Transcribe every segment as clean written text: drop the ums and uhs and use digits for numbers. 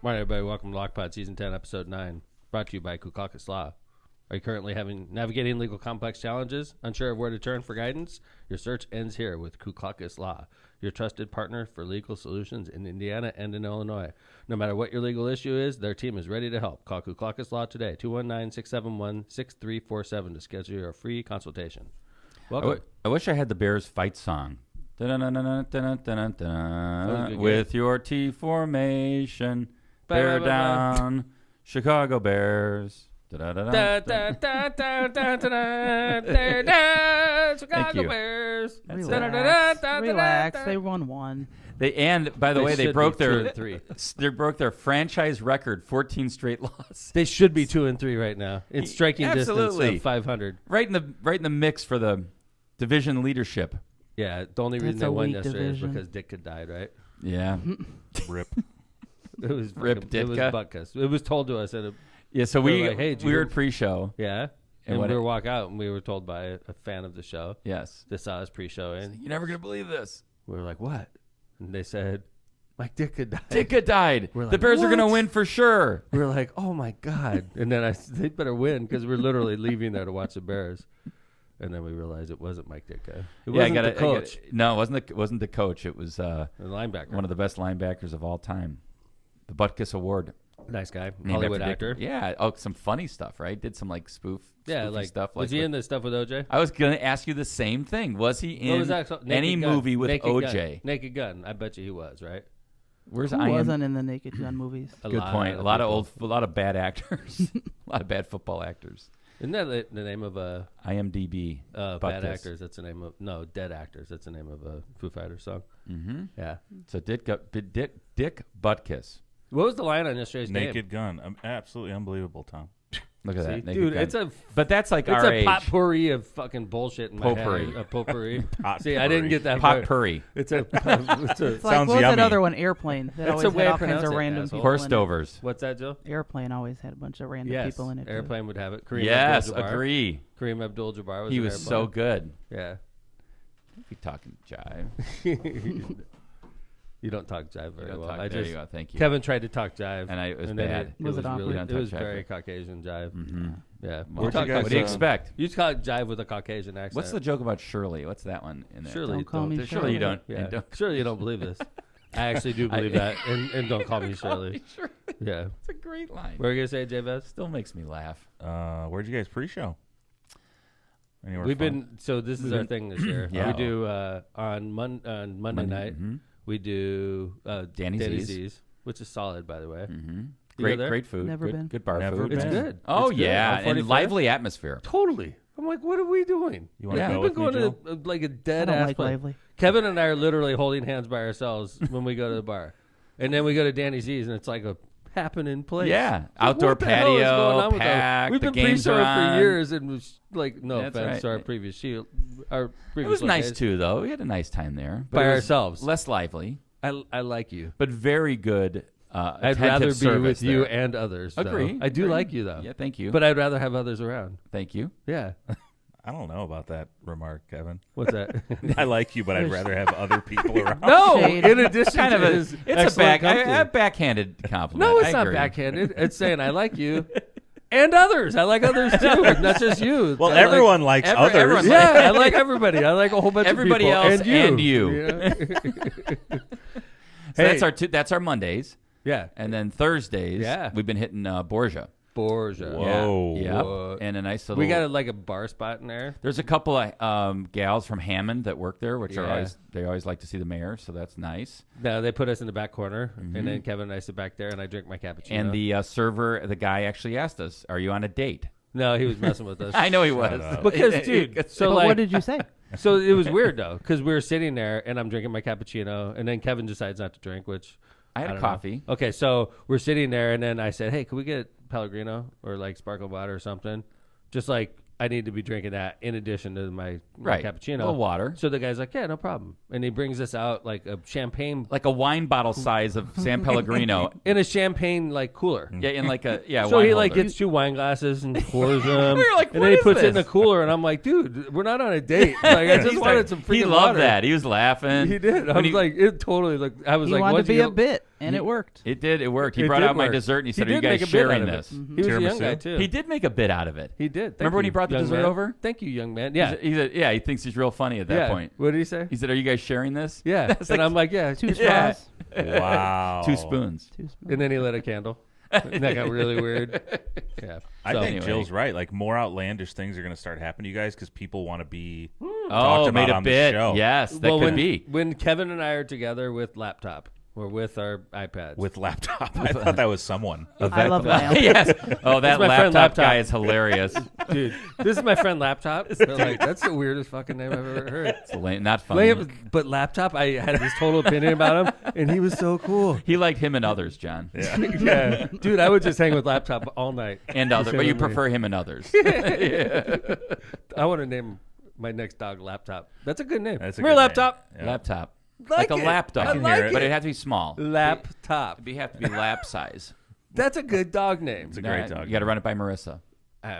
Morning, everybody. Welcome to LockPod Season 10, Episode 9. Brought to you by Kukalkas Law. Are you currently navigating legal complex challenges? Unsure of where to turn for guidance? Your search ends here with Kukalkas Law, your trusted partner for legal solutions in Indiana and in Illinois. No matter what your legal issue is, their team is ready to help. Call Kukalkas Law today, 219-671-6347 to schedule your free consultation. Welcome. I wish I had the Bears fight song. With your T formation, bear down, Chicago Bears. Chicago Bears. Relax. They won one. By the way, they broke their 3. They broke their franchise record, 14 straight losses. They should be 2-3 right now. In striking distance of 500. Right in the mix for the division leadership. Yeah, the only reason they won yesterday is because Ditka died, right? Yeah. Rip. It was Rip Ditka. It was Butkus. It was told to us at a. Yeah, so we like, hey, heard pre-show. Yeah, and we were walk out, and we were told by a fan of the show. Yes, they saw us pre-show, and you're never gonna believe this. We were like, what? And they said, Mike Ditka died. Ditka died. We're like, the Bears what? are gonna win for sure. We were like, oh my god! And then they better win because we're literally leaving there to watch the Bears. And then we realized it wasn't Mike Ditka. It wasn't the coach. No, it wasn't the coach. It was the linebacker. One of the best linebackers of all time. The Butkus Award. Nice guy. Hollywood actor. Yeah. Oh, some funny stuff, right? Did some like spoof stuff. Was he in the stuff with OJ? I was going to ask you the same thing. Was he in any movie with OJ? Naked Gun. I bet you he was, right? Who wasn't in the Naked Gun movies? Good point. A lot of bad actors. A lot of bad football actors. Isn't that the name of a IMDb? Bad Actors. That's the name of Dead Actors. That's the name of a Foo Fighters song. Mm-hmm. Yeah. So Dick Butkus. What was the line on yesterday's game? Naked Gun. Absolutely unbelievable, Tom. Look at that, dude. Gun. But that's like it's our a potpourri of fucking bullshit in my head. A potpourri. See, I didn't get that. Potpourri. It's like what was that other one? Airplane. That always had all kinds of random people. Horse Dovers. What's that, Joe? Airplane always had a bunch of random people in it. Airplane would have it. Yes, agree. Kareem Abdul-Jabbar was. He was so good. Yeah. Be talking jive. You don't talk jive very well. There you go. Thank you. Kevin tried to talk jive, and it was bad. It was very Caucasian jive. Mm-hmm. Yeah. What do you expect? You talk jive with a Caucasian accent. What's the joke about Shirley? What's that one in there? Surely don't call me Shirley. Surely you don't. Yeah. Surely you don't believe this. I actually do believe that. And don't call me Shirley. Yeah. It's a great line. What are you gonna say, J-Vez? Still makes me laugh. Where'd you guys pre-show? We've been. So this is our thing this year. Yeah. We do on Monday night. Mm-hmm. We do Danny's Z's, which is solid, by the way. Mm-hmm. Great food. Never been. Good bar Never food. been. It's good. Oh, it's yeah. Good. And lively atmosphere. Totally. I'm like, what are we doing? You want to go We've with been me, going to like a dead I don't ass like place. lively. Kevin and I are literally holding hands by ourselves when we go to the bar. And then we go to Danny's Z's, and it's like a happening place. Yeah. Like, Outdoor what the hell is going patio, on with us? packed. We've been the games pre-showing are on. for years, and was like, no That's offense right. to our previous It was was nice, too, though. We had a nice time there. But by it was ourselves. Less lively. I like you. But very good. I'd rather be with you there. and others. Agree. I do like you, though. Yeah, thank you. But I'd rather have others around. Thank you. Yeah. I don't know about that remark, Kevin. What's that? I like you, but I'd rather have other people around. No, Shade. in addition Kind to of his it's a backhanded compliment. No, it's I not agree. backhanded. It's saying I like you and others. I like others too, not just you. Well, I everyone likes others. everyone yeah, I like everybody. I like a whole bunch Everybody of people. else and you. Yeah. So Hey. that's our Mondays. Yeah. And then Thursdays, Yeah. we've been hitting Borgia. Borgia. Whoa. Yeah. What? And a nice little. We got like a bar spot in there. There's a couple of gals from Hammond that work there, which Yeah. they always like to see the mayor, so that's nice. No, they put us in the back corner, and then Kevin and I sit back there, and I drink my cappuccino. And the server, the guy actually asked us, "Are you on a date?" No, he was messing with us. I know he was. up. Because, dude, so But like, what did you say? so it was weird though, because we were sitting there, and I'm drinking my cappuccino, and then Kevin decides not to drink, which I had don't a know. coffee. Okay, so we're sitting there, and then I said, "Hey, can we get Pellegrino or like sparkling water or something?" Just like I need to be drinking that in addition to my cappuccino. A little water. So the guy's like, "Yeah, no problem," and he brings us out like a champagne, Like a wine bottle size of San Pellegrino. in a champagne like cooler. Yeah, in like a So wine he like holder. gets 2 wine glasses and pours them, We were like, and "What then he is puts it in a this?" cooler, and I'm like, "Dude, we're not on a date. Like, I just wanted some freaking He loved water." that. He was laughing. He did. I When was like, it totally. Like, I was He like, wanted "What'd to be you a bit. And it worked. It did. It worked. He brought out my dessert and he said, "Are you guys sharing this?" He was a young guy too. He did make a bit out of it. He did. Remember when he brought the dessert over? Thank you, young man. Yeah. He thinks he's real funny at that point. What did he say? He said, "Are you guys sharing this?" Yeah. And I'm like, yeah, 2 straws. Wow. 2 spoons. And then he lit a candle. And that got really weird. Yeah. I think Jill's right. Like, more outlandish things are going to start happening to you guys because people want to be talked about made a on bit. the show. Yes, that could be. When Kevin and I are together with laptop or with our iPads. With laptop. I thought that was someone. I love that. Yes. Oh, that laptop guy is hilarious. Dude, this is my friend Laptop. Like, that's the weirdest fucking name I've ever heard. It's not funny. But Laptop, I had this total opinion about him, and he was so cool. He liked him and others, John. Yeah. Yeah. Dude, I would just hang with Laptop all night. And others, but you prefer him and others. I want to name my next dog Laptop. That's a good name. That's a Come here, good Laptop. name. Yeah. Laptop. Like a lap dog. I like but it. it has to be small. Laptop. It have to be lap size. That's a good dog name. It's a great dog. You got to run it by Marissa.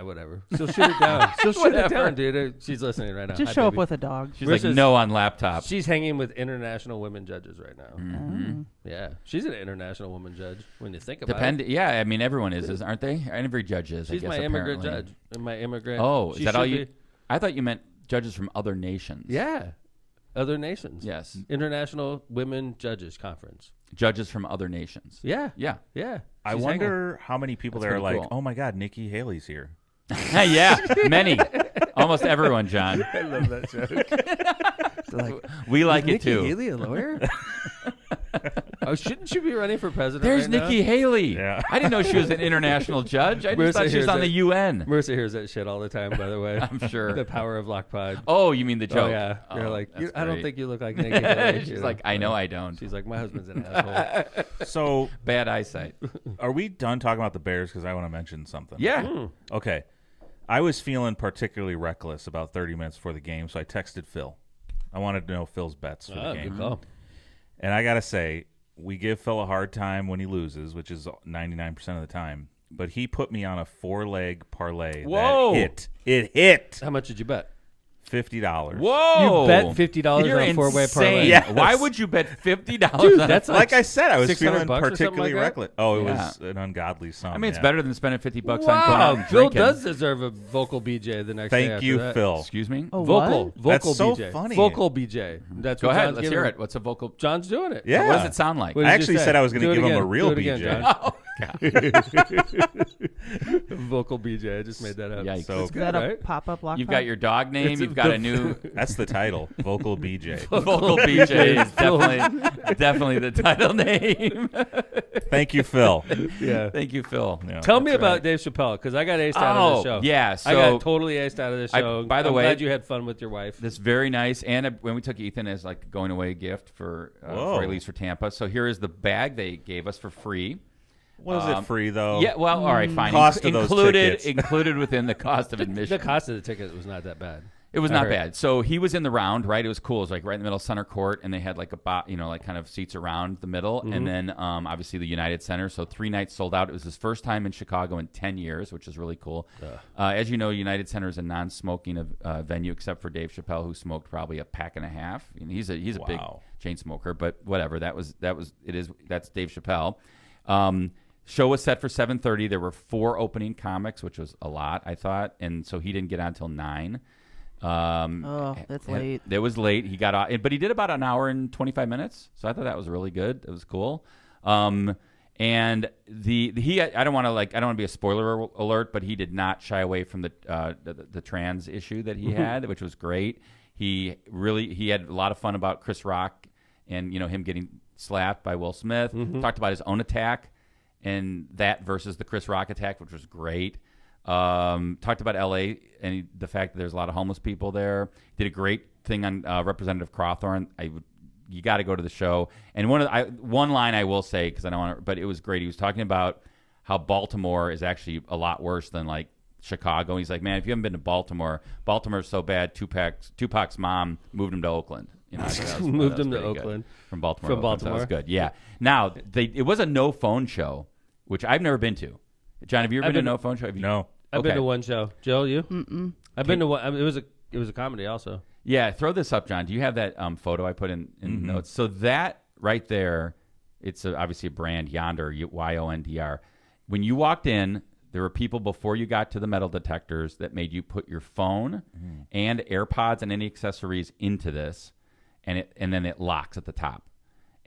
Whatever. She'll shoot it down. She'll shoot it down, dude. She's listening right now. Just show up with a dog. She's like, no on laptop. She's hanging with international women judges right now. Mm-hmm. Yeah. She's an international woman judge when you think about it. Yeah, I mean, everyone is, aren't they? Every judge is, She's I guess, my apparently. immigrant judge. And my immigrant. Oh, is she that all should you? be- I thought you meant judges from other nations. Yeah. Other nations. Yes. International Women Judges Conference. Judges from other nations. Yeah. Yeah. Yeah. I She's wonder how many people That's there are pretty like, cool. oh my God, Nikki Haley's here. Yeah, many. Almost everyone, John. I love that joke. Like, we like it Nikki too. Haley a lawyer? Oh, shouldn't she be running for president? There's right Nikki now? Haley. Yeah. I didn't know she was an international judge. I just Marissa thought she was hears on the it. UN. Marissa hears that shit all the time, by the way. I'm sure. The power of Lockpod. Oh, you mean the joke? Oh, yeah. You're Oh, like, that's I don't great. think you look like Nikki Haley. She's you like, I know I don't. She's like, my husband's an asshole. So, Bad eyesight. are we done talking about the Bears? Because I want to mention something. Yeah. Okay. I was feeling particularly reckless about 30 minutes before the game, so I texted Phil. I wanted to know Phil's bets for the game. Good call. And I got to say, we give Phil a hard time when he loses, which is 99% of the time. But he put me on a 4-leg parlay. Whoa. That hit. It hit. How much did you bet? $50. Whoa. You bet $50 You're on a 4-way parlay? insane. Yes. Why would you bet $50 Dude, on that's Like I said, I was $600 feeling or something particularly like that? reckless. Oh, it Yeah. was an ungodly sum. I mean, it's yeah. better than spending $50 on going Wow, out and Phil drinking. does deserve a vocal BJ the next day Thank after you, that. Phil. Excuse me? Oh, Vocal. what? Vocal That's so BJ. funny. Vocal BJ. That's Go what ahead. John's Let's giving hear him. it. What's a vocal? John's doing it. Yeah. What does it sound like? What I did you actually say? said I was going Do to it give him again. a real Do it again, BJ. John. Oh, God. Vocal BJ. I just made that up. Yikes. So Is that a right? pop-up lock? You've got your dog name. It's You've got the- a new that's the title, Vocal BJ. vocal BJ. Is definitely the title name. Thank you, Phil. Yeah. Thank you, Phil. Yeah. Tell me That's about right. Dave Chappelle because I got aced out of this show. yeah. I got So totally aced out of this I- show. by the I'm way- glad you had fun with your wife. this very nice, and when we took Ethan as like going away gift for before he leaves for Tampa. So here is the bag they gave us for free. Was it free, though? Yeah, well, all right, fine. Cost of those tickets. Included within the cost of admission. The cost of the ticket was not that bad. It was I not heard. bad. So he was in the round, right? It was cool. It was like right in the middle of center court, and they had like like kind of seats around the middle, and then obviously the United Center. So 3 nights sold out. It was his first time in Chicago in 10 years, which is really cool. As you know, United Center is a non-smoking venue, except for Dave Chappelle, who smoked probably a pack and a half. And he's a big Wow. chain smoker, but whatever. That's Dave Chappelle. Show was set for 7:30. There were 4 opening comics, which was a lot, I thought, and so he didn't get on until 9. Oh, that's late. It was late. He got off, but he did about an hour and 25 minutes, so I thought that was really good. It was cool. And I don't want to be a spoiler alert, but he did not shy away from the trans issue that he had, which was great. He had a lot of fun about Chris Rock and him getting slapped by Will Smith. Talked about his own attack and that versus the Chris Rock attack, which was great. Talked about L.A. and the fact that there's a lot of homeless people there. Did a great thing on Representative Crawthorn. You got to go to the show. And one line I will say, because I don't want to, but it was great. He was talking about how Baltimore is actually a lot worse than like Chicago. He's like, man, if you haven't been to Baltimore, Baltimore's so bad. Tupac's mom moved him to Oakland. Moved him to Oakland from Baltimore. From to Oakland, so Baltimore. that was good. Yeah. Now it was a no phone show, which I've never been to. John, have you ever been to a no phone show? No. I've been Okay. to one show. Jill, you? Mm-mm. I've been to one. I mean, it was a comedy also. Yeah, throw this up, John. Do you have that photo I put in notes? So that right there It's obviously a brand, Yondr, Yondr. When you walked in, there were people before you got to the metal detectors that made you put your phone and AirPods and any accessories into this, and then it locks at the top.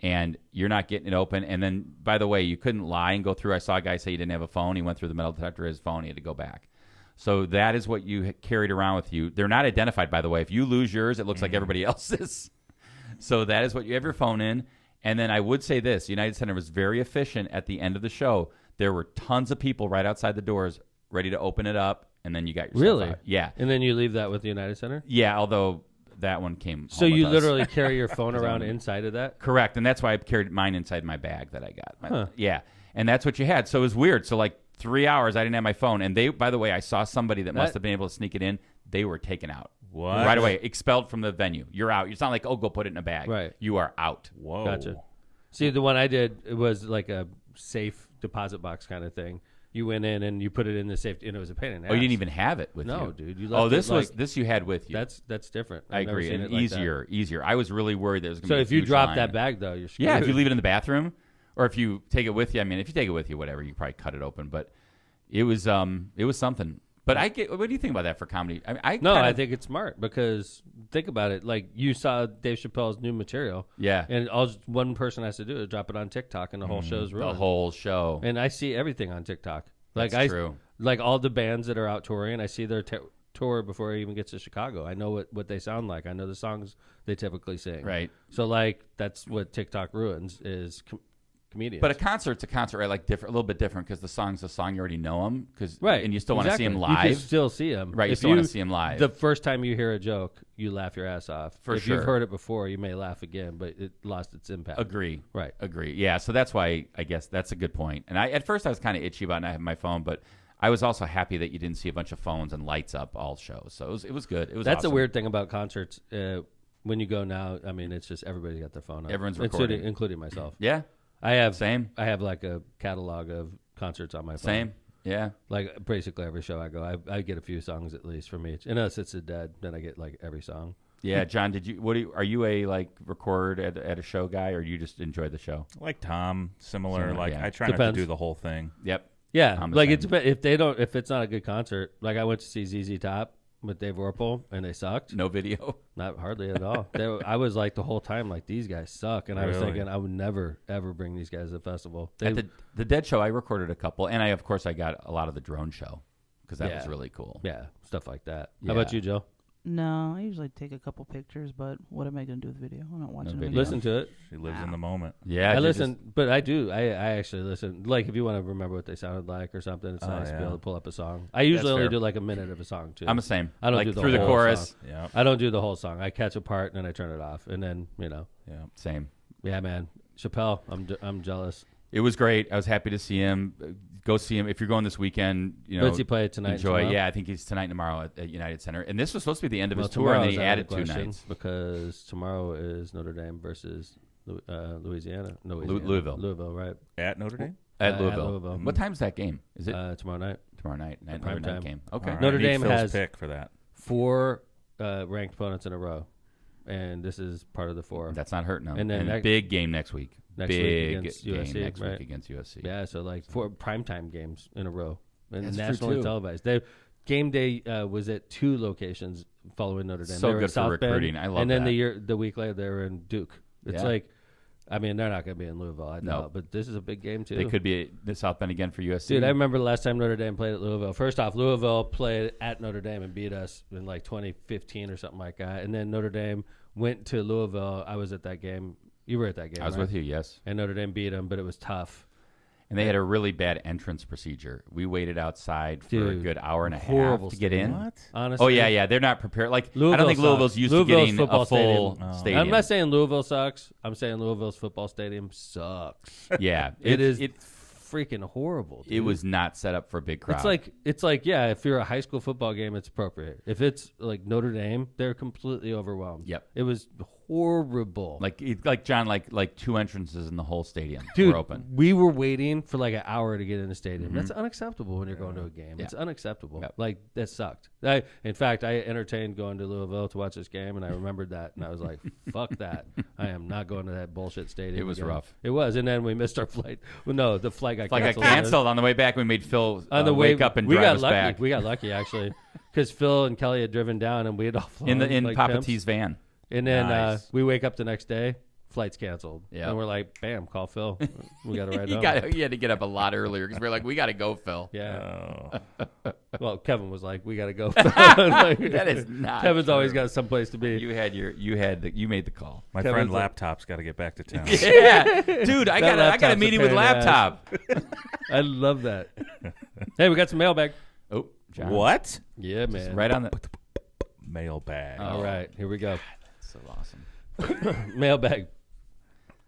And you're not getting it open. And then, by the way, you couldn't lie and go through. I saw a guy say he didn't have a phone. He went through the metal detector, his phone, he had to go back. So that is what you carried around with you. They're not identified, by the way. If you lose yours, it looks like everybody else's. So that is what you have your phone in. And then I would say this. United Center was very efficient at the end of the show. There were tons of people right outside the doors ready to open it up, and then you got your stuff out. Yeah. And then you leave that with the United Center? Yeah, although that one came So home you with literally us. carry your phone around inside of that? Correct, and that's why I carried mine inside my bag that I got. Yeah, and that's what you had. So it was weird. So like 3 hours, I didn't have my phone. And they, by the way, I saw somebody that must have been able to sneak it in. They were taken out. What? Right away, expelled from the venue. You're out. It's not like, oh, go put it in a bag. Right. You are out. Whoa. Gotcha. See, the one I did, it was like a safe deposit box kind of thing. You went in and you put it in the safe, and it was a pain in the ass. Oh, you didn't even have it with you? No, dude. You left this you had with you. That's different. I I've never agree. seen And it like easier. I was really worried there was going to So be a if you huge drop line. that bag, though, you're screwed. Yeah, if you leave it in the bathroom, or if you take it with you. I mean, if you take it with you, whatever, you probably cut it open. But it was something. But what do you think about that for comedy? I think it's smart because think about it. Like you saw Dave Chappelle's new material. Yeah. And all one person has to do is drop it on TikTok, and the whole show's ruined. The whole show. And I see everything on TikTok. Like That's true. Like all the bands that are out touring, I see their tour before it even gets to Chicago. I know what they sound like. I know the songs they typically sing. Right. So like that's what TikTok ruins is comedians. But a concert's a concert, right? Like a little bit different because the song's a song, you already know them. Right. And you still want to see them You live. can still see them. Right. You still want to see them live. The first time you hear a joke, you laugh your ass off. If you've heard it before, you may laugh again, but it lost its impact. Agree. Right. Agree. Yeah. So that's why I guess that's a good point. And at first I was kind of itchy about not having my phone, but I was also happy that you didn't see a bunch of phones and lights up all shows. So it was good. It was That's awesome. a weird thing about concerts. When you go now, I mean, it's just everybody's got their phone up. Everyone's recording. including myself. Yeah. I have like a catalog of concerts on my phone. Same. Yeah. Like basically every show I go, I get a few songs at least from each. Unless it's a dead, then I get like every song. Yeah, John, are you a like record at a show guy, or do you just enjoy the show? Like Tom, similar. Like yeah. I try not to do the whole thing. Yep. Yeah, like it's if it's not a good concert. Like I went to see ZZ Top with Dave Warple, and they sucked. No video. Not hardly at all. I was like the whole time like these guys suck, and I was thinking I would never ever bring these guys to the festival. At the Dead show, I recorded a couple, and of course I got a lot of the drone show because that was really cool. Yeah, stuff like that. Yeah. How about you, Joe? No, I usually take a couple pictures, but what am I going to do with video? I'm not watching video. Listen to it. She lives in the moment. Yeah, I listen, but I do. I actually listen. Like if you want to remember what they sounded like or something, it's nice to be able to pull up a song. I usually only do like a minute of a song too. I'm the same. I don't like do the through whole the chorus. Song. Yeah. I don't do the whole song. I catch a part and then I turn it off, and then Yeah. Same. Yeah, man. Chappelle, I'm jealous. It was great. I was happy to see him. Go see him if you're going this weekend. Does he play tonight? Enjoy. Tomorrow? Yeah, I think he's tonight and tomorrow at United Center. And this was supposed to be the end of his tour, tomorrow and then is he out of added the 2 question nights because tomorrow is Notre Dame versus Louisiana. No, Louisville, right? At Notre Dame? at Louisville. What time's that game? Is it Tomorrow night? tomorrow night? Prime time game. Okay. Right. Notre I need Dame Phil's has pick for that. 4 ranked opponents in a row, and this is part of the 4. That's not hurting them. And then big game next week. Big against game USC, next right? week against USC. Yeah, so like 4 primetime games in a row, and That's true, nationally too. televised. Game day was at 2 locations following Notre Dame. So they were good in for South recruiting. Bend, I love and then that. the week later they were in Duke. It's Yeah. like, I mean, they're not going to be in Louisville, I No. doubt, but this is a big game too. They could be at South Bend again for USC. Dude, I remember the last time Notre Dame played at Louisville. First off, Louisville played at Notre Dame and beat us in like 2015 or something like that. And then Notre Dame went to Louisville. I was at that game. You were at that game, I was right? with you, yes. And Notre Dame beat them, but it was tough. And they had a really bad entrance procedure. We waited outside for a Dude, good hour and a horrible half to get in. What? Honestly. Oh, yeah. They're not prepared. Like, I Louisville don't think sucks. Louisville's used Louisville's to getting football a full stadium. stadium. I'm not saying Louisville sucks. I'm saying Louisville's football stadium sucks. Yeah. It is freaking horrible. Dude. It was not set up for a big crowd. It's like yeah, if you're a high school football game, it's appropriate. If it's like Notre Dame, they're completely overwhelmed. Yep. It was horrible. Like John, like 2 entrances in the whole stadium Dude, were open. We were waiting for like an hour to get in the stadium. That's unacceptable when you're going to a game. Yeah. It's unacceptable. Yep. Like, that sucked. In fact, I entertained going to Louisville to watch this game, and I remembered that, and I was like, fuck that. I am not going to that bullshit stadium. It was again. rough. It was, and then we missed our flight. Well, no, the flight got canceled. Canceled on the way back. We made Phil on the way wake up and we drive got us lucky. back. We got lucky, actually, because Phil and Kelly had driven down, and we had all flown in like Papa pimps. T's van. And then Nice. we wake up the next day, flight's canceled. Yeah. And we're like, bam, call Phil. We got to ride home. You had to get up a lot earlier because we were like, we got to go, Phil. Yeah. Oh. Well, Kevin was like, we got to go. Like, That is not. Kevin's true. always got someplace to be. You made the call. My Kevin's friend like- Laptop's got to get back to town. Yeah, dude, I got a laptop's meeting a with pain in the ass. Laptop. I love that. Hey, we got some mailbag. Oh, John. What? Yeah, man. Right on the. Mailbag. All right, here we go. So awesome. Mailbag.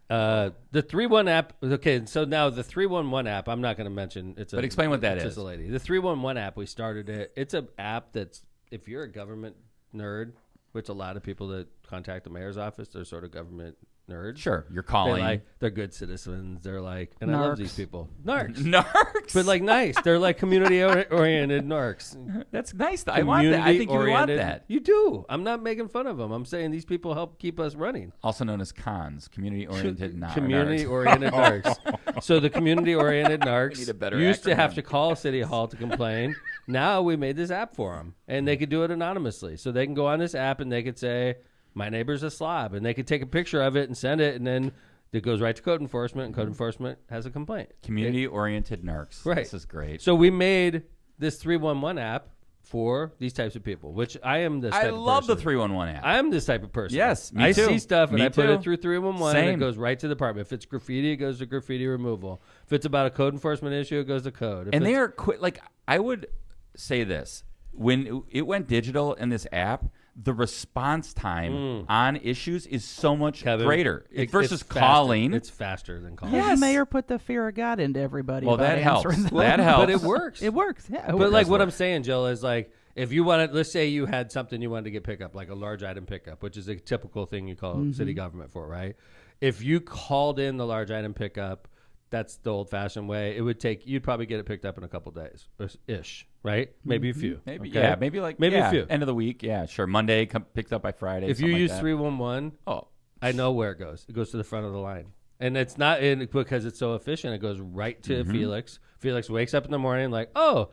The 3-1 app. Okay, so now the 311 app. I'm not going to mention. But explain what that it's is. just a lady. The 311 app. We started it. It's an app that's if you're a government nerd, which a lot of people that contact the mayor's office, they're sort of government nerds. Sure, you're calling. They're good citizens. They're like, and I love these people. Narcs. Narcs. But like nice. They're like community oriented narcs. That's nice. I want that. I think you would want that. You do. I'm not making fun of them. I'm saying these people help keep us running. Also known as cons, community-oriented narcs. Community-oriented narcs. So the community-oriented narcs need a better used to have acronym. to call City Hall to complain. Now we made this app for them, and they could do it anonymously. So they can go on this app and they could say, my neighbor's a slob, and they could take a picture of it and send it, and then it goes right to code enforcement, and code enforcement has a complaint. Community-oriented narcs. Right. This is great. So we made this 311 app for these types of people, which I am this type I of love the person. 311 app. I am this type of person. Yes, me I too. see stuff and Me I put too. it through 311 and Same. it goes right to the department. If it's graffiti, it goes to graffiti removal. If it's about a code enforcement issue, it goes to code. If And they it's- are quick. Like, I would say this. When it went digital in this app, the response time on issues is so much Kevin, greater versus it's faster. calling. It's faster than calling. Yes. The mayor put the fear of God into everybody. Well, about that helps. answering them. That helps. But it works. It works. Yeah. It But works. like what I'm saying, Jill, is like if you wanted, let's say you had something you wanted to get picked up, like a large item pickup, which is a typical thing you call city government for, right? If you called in the large item pickup, that's the old-fashioned way. It would take you'd probably get it picked up in a couple days, ish, right? Maybe a few. Maybe okay? yeah, maybe like maybe yeah, a few. end of the week. Yeah, sure. Monday picked up by Friday. If you something like use that. 311, oh, I know where it goes. It goes to the front of the line. And it's not in because it's so efficient. It goes right to Felix. Felix wakes up in the morning like, oh,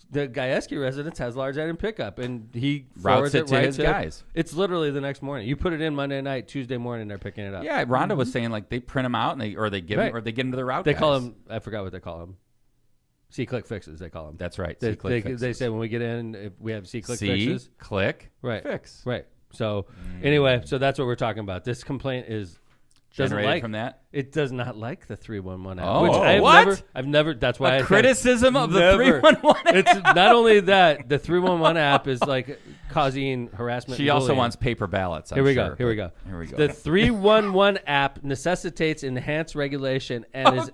the Gajewski residence has large item pickup. And he Routes forwards it to right his guys. It's literally the next morning. You put it in Monday night, Tuesday morning, they're picking it up. yeah. Rhonda was saying like they print them out and they give Right. them, or they get them to the route. They guys. call them, I forgot what they call them. C-click fixes, they call them. That's right. They, C-click they fixes. say when we get in, if we have C-click C, fixes. click, Right. fix. Right. So anyway, so that's what we're talking about. This complaint is doesn't Generated like from that. It does not like the 311 app. Oh, which what? I've never. That's why A I criticism of the never. 311 app. It's not only that the 311 app is like causing harassment. She and also bullying. wants paper ballots. I'm Here we sure, go. Here we go. Here we go. The 311 app necessitates enhanced regulation and is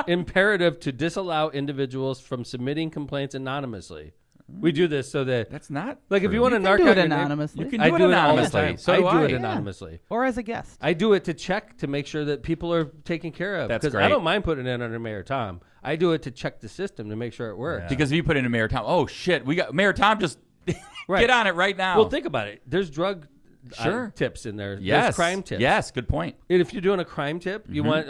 imperative to disallow individuals from submitting complaints anonymously. We do this so that, That's not like, if true. you want to You can narc do out it your name- anonymously. You can I do it do it all the anonymously. time. So I do do I. it Yeah. anonymously. Or as a guest. I do it to check to make sure that people are taken care of. That's Because I great. don't mind putting it under Mayor Tom. I do it to check the system to make sure it works. Because if you put in a Mayor Tom, oh shit, we got Mayor Tom. Just Right. get on it right now. Well, think about it. There's drug Sure. tips in there. yes, There's crime tips. Yes, good point. And if you're doing a crime tip, you want,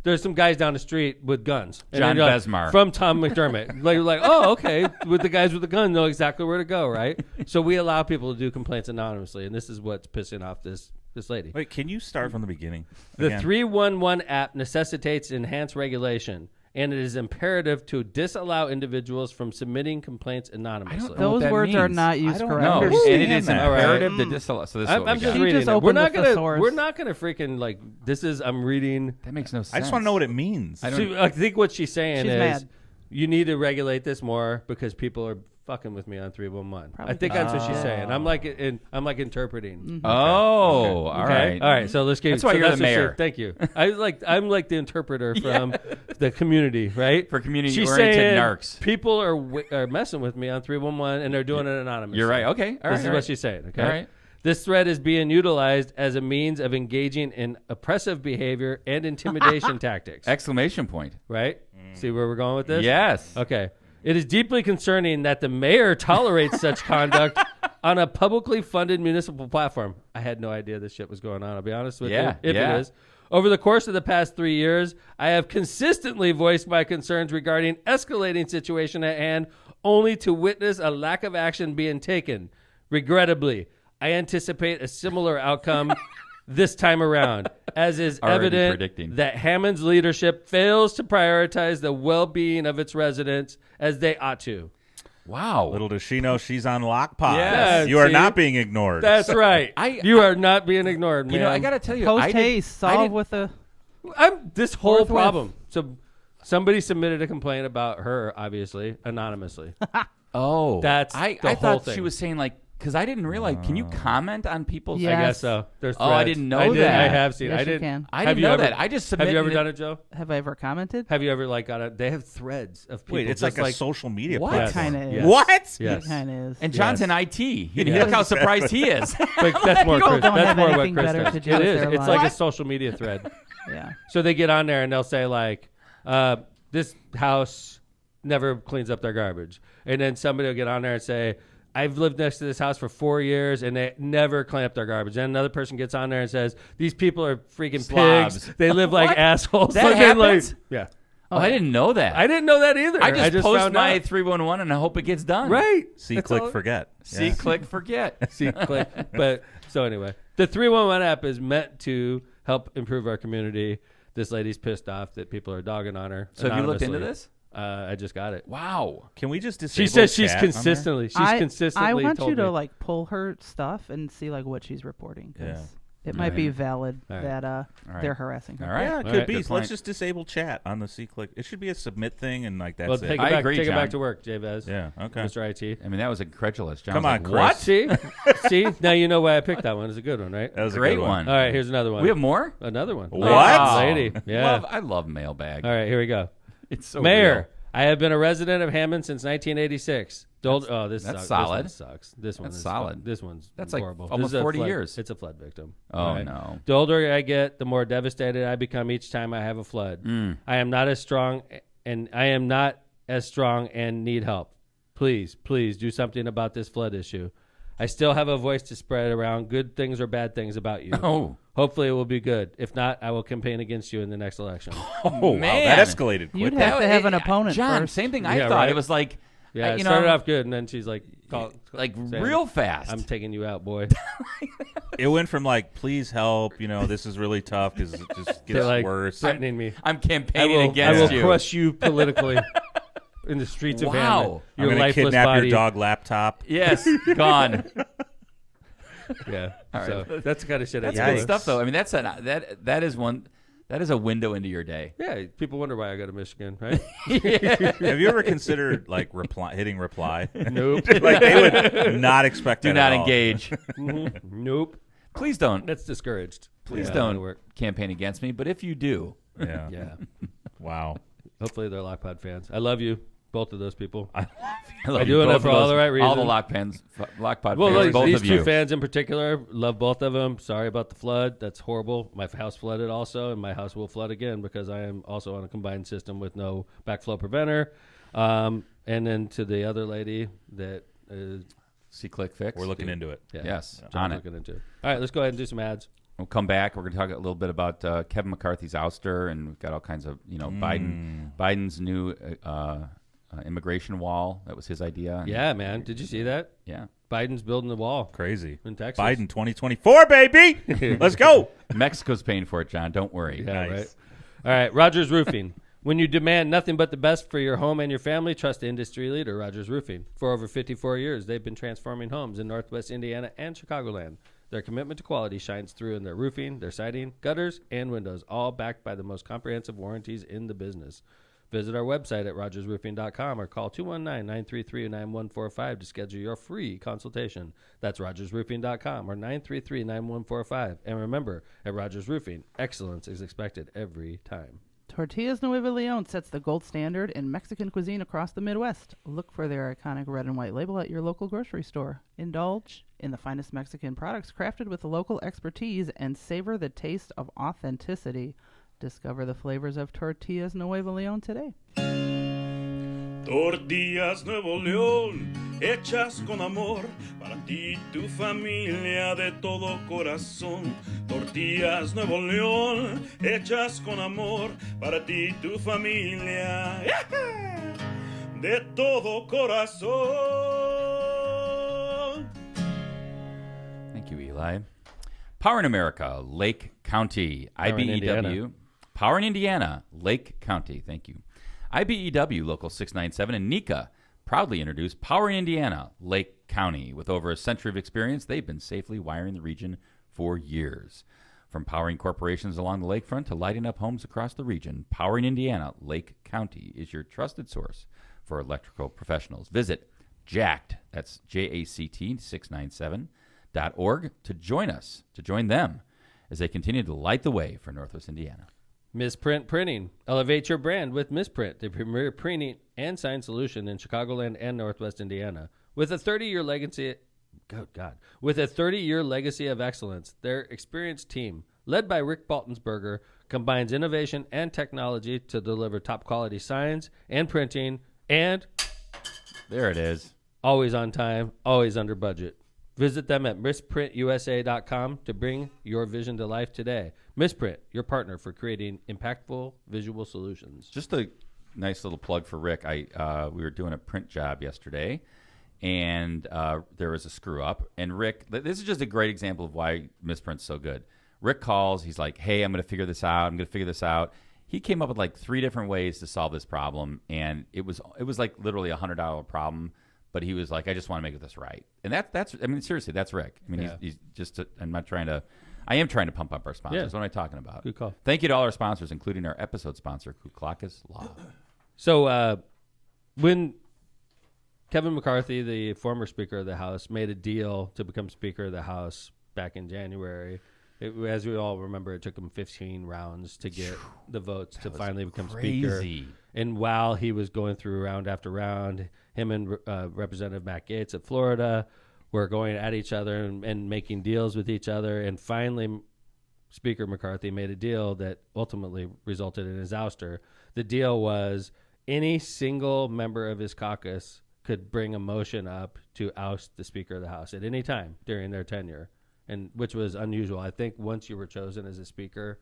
there's some guys down the street with guns. And John then you're like, Besmar. From Tom McDermott. like, oh, okay. With the guys with the gun, know exactly where to go, right? So we allow people to do complaints anonymously, and this is what's pissing off this lady. Wait, can you start from the beginning? The again? 311 app necessitates enhanced regulation, and it is imperative to disallow individuals from submitting complaints anonymously. know Those what that words are means. not used I don't correctly. No, understand and it is that. imperative to disallow. So this is I'm what we just got. He reading just it. opened the thesaurus. We're not gonna freaking like this is I'm reading. That makes no sense. I just want to know what it means. I don't- So I think what she's saying She's is mad. you need to regulate this more because people are fucking with me on 311. I think that's what she's saying. I'm like interpreting. Oh, all Okay? right. All right. So let's get. That's why so you're that's the what she- mayor. Thank you. I'm like the interpreter from the community, right? For She's community-oriented saying narcs. people are messing with me on 311 and they're doing it anonymously. You're right. Okay. All right. This is all what right. she's saying. Okay. All right. This thread is being utilized as a means of engaging in oppressive behavior and intimidation tactics. Exclamation point. Right? See where we're going with this? Yes. Okay. It is deeply concerning that the mayor tolerates such conduct on a publicly funded municipal platform. I had no idea this shit was going on, I'll be honest with you. If it is. Over the course of the past 3 years, I have consistently voiced my concerns regarding escalating situation at hand, only to witness a lack of action being taken. Regrettably, I anticipate a similar outcome this time around, as is evident that Hammond's leadership fails to prioritize the well-being of its residents as they ought to. Wow. Little does she know she's on lockpod. Yes. You are not being ignored. That's right. You are not being ignored, man. You know, I got to tell you. Post haste, solve with a... This whole problem. So somebody submitted a complaint about her, obviously, anonymously. Oh. That's I whole thought thing. she was saying, like, because I didn't realize. Can you comment on people's... Yes. I guess so. There's Oh, I threads. didn't know that. I have seen. Yes, I you didn't. can. I didn't know that. I just submitted... Have you ever done it, Joe? Have I ever commented? Have you ever got it? They have threads of people. Wait, it's just like a social media What? platform. Kind of is. Yes. What? Yes. It kind of is. And John's in IT. Look how surprised he is. But that's more People Chris. don't That's have more what anything Chris better does. to do It with is. their It's like a lives. social media thread. Yeah. So they get on there and they'll say like, this house never cleans up their garbage. And then somebody will get on there and say, I've lived next to this house for 4 years and they never clean up their garbage. And another person gets on there and says, these people are freaking Slobs. pigs. They live like assholes. That So then, happens? yeah. Oh, I didn't know that. I didn't know that either. I just post found my out. 311 and I hope it gets done. Right. See, That's click, all- forget. See, Yeah. click, forget. See, click. But so anyway, the 311 app is meant to help improve our community. This lady's pissed off that people are dogging on her. So have you looked into anonymously. this? I just got it. Wow. Can we just disable She says she's chat on there? consistently. She's I consistently. want told you to me. like pull her stuff and see like what she's reporting. 'Cause Yeah. it might be valid All right. that right. they're harassing her. All right. Yeah, it All could right. be. Good So let's point. just disable chat on the C-Click. It should be a submit thing, and like that's Well, it. take it I back. agree, Take it John. back to work, Jvez. Yeah. Okay. Mr. IT. I mean, that was incredulous. John Come was on, like, Chris. what? See, now you know why I picked that one. It's a good one, right? That was a Great good one. All right, here's another one. We have more? Another one. What? Wow. Lady. Yeah. I love mailbag. All right, here we go. It's so Mayor, real. I have been a resident of Hammond since 1986. This that's sucks. solid. This one sucks. This one That's is solid. fun. This one's That's like horrible. almost This is a 40 flood- years. It's a flood victim. Oh, All right? no. The older I get, the more devastated I become each time I have a flood. I am not as strong and need help. Please do something about this flood issue. I still have a voice to spread around good things or bad things about you. Oh. Hopefully it will be good. If not, I will campaign against you in the next election. Oh, Man. wow. That escalated quick. You'd have to have an opponent John, first. same thing I Yeah, thought. right? It was like, Yeah, you it know, started off good, and then she's like, saying, real fast. I'm taking you out, boy. It went from like, please help, this is really tough because it just They're gets like worse. threatening me. I'm campaigning I against will you. crush you politically in the streets of Wow. Hammond. I'm Your going to lifeless kidnap body. your dog laptop. Yes, gone. Yeah. All right. So that's the kind of shit That's I good do. stuff, though. I mean, that is a window into your day. Yeah. People wonder why I go to Michigan, right? Have you ever considered like hitting reply? Nope. Like they would not expect Do that not at all. engage. Nope. Please don't. That's discouraged. Please Yeah, don't that'll work. campaign against me. But if you do, Yeah. Yeah. Wow. Hopefully they're Lockpod fans. I love you, both of those people. I love I you, do it both for of all those- the right All the reasons. Lockpod Well, fans, like, both these of two you. fans in particular, love both of them. Sorry about the flood. That's horrible. My house flooded also, and my house will flood again because I am also on a combined system with no backflow preventer. And then to the other lady that See, click, fix. We're looking into it. yeah, Yes, John's on it. looking into. All right, let's go ahead and do some ads. We'll come back. We're going to talk a little bit about Kevin McCarthy's ouster, and we've got all kinds of, Biden's new immigration wall. That was his idea. And Yeah, man. Did you see that? yeah. Biden's building the wall Crazy. in Texas. Biden 2024, baby. Let's go. Mexico's paying for it, John. Don't worry. Yeah, Nice. right. All right, Rogers Roofing. When you demand nothing but the best for your home and your family, trust the industry leader, Rogers Roofing. For over 54 years, they've been transforming homes in Northwest Indiana and Chicagoland. Their commitment to quality shines through in their roofing, their siding, gutters, and windows, all backed by the most comprehensive warranties in the business. Visit our website at rogersroofing.com or call 219-933-9145 to schedule your free consultation. That's rogersroofing.com or 933-9145. And remember, at Rogers Roofing, excellence is expected every time. Tortillas Nueva Leon sets the gold standard in Mexican cuisine across the Midwest. Look for their iconic red and white label at your local grocery store. Indulge in the finest Mexican products crafted with local expertise and savor the taste of authenticity. Discover the flavors of Tortillas Nueva Leon today. Tortillas Nuevo León, hechas con amor, para ti y tu familia de todo corazón. Tortillas Nuevo León, hechas con amor, para ti y tu familia de todo corazón. Thank you, Eli. Power in America, Lake County, IBEW. Power in Indiana, Lake County. Thank you. IBEW Local 697 and NECA proudly introduced Power in Indiana, Lake County. With over a century of experience, they've been safely wiring the region for years. From powering corporations along the lakefront to lighting up homes across the region, Power in Indiana, Lake County is your trusted source for electrical professionals. Visit JACT, that's JACT 697.org to join them as they continue to light the way for Northwest Indiana. Misprint Printing. Elevate your brand with Misprint, the premier printing and sign solution in Chicagoland and Northwest Indiana. With a 30-year legacy, of excellence, their experienced team, led by Rick Baltonsberger, combines innovation and technology to deliver top-quality signs and printing, and there it is. Always on time, always under budget. Visit them at misprintusa.com to bring your vision to life today. Misprint, your partner for creating impactful visual solutions. Just a nice little plug for Rick. We were doing a print job yesterday, and there was a screw up. And Rick, this is just a great example of why Misprint's so good. Rick calls. He's like, "Hey, I'm going to figure this out. He came up with like 3 different ways to solve this problem, and it was like literally $100 problem. But he was like, I just want to make this right. And that's I mean, seriously, that's Rick. I mean, he's just, I am trying to pump up our sponsors. Yeah. What am I talking about? Good call. Thank you to all our sponsors, including our episode sponsor, Kuklakis Law. So when Kevin McCarthy, the former Speaker of the House, made a deal to become Speaker of the House back in January, as we all remember, it took him 15 rounds to get the votes to finally become Speaker. And while he was going through round after round, him and Representative Matt Gaetz of Florida were going at each other and making deals with each other. And finally, Speaker McCarthy made a deal that ultimately resulted in his ouster. The deal was any single member of his caucus could bring a motion up to oust the Speaker of the House at any time during their tenure, and which was unusual. I think once you were chosen as a Speaker,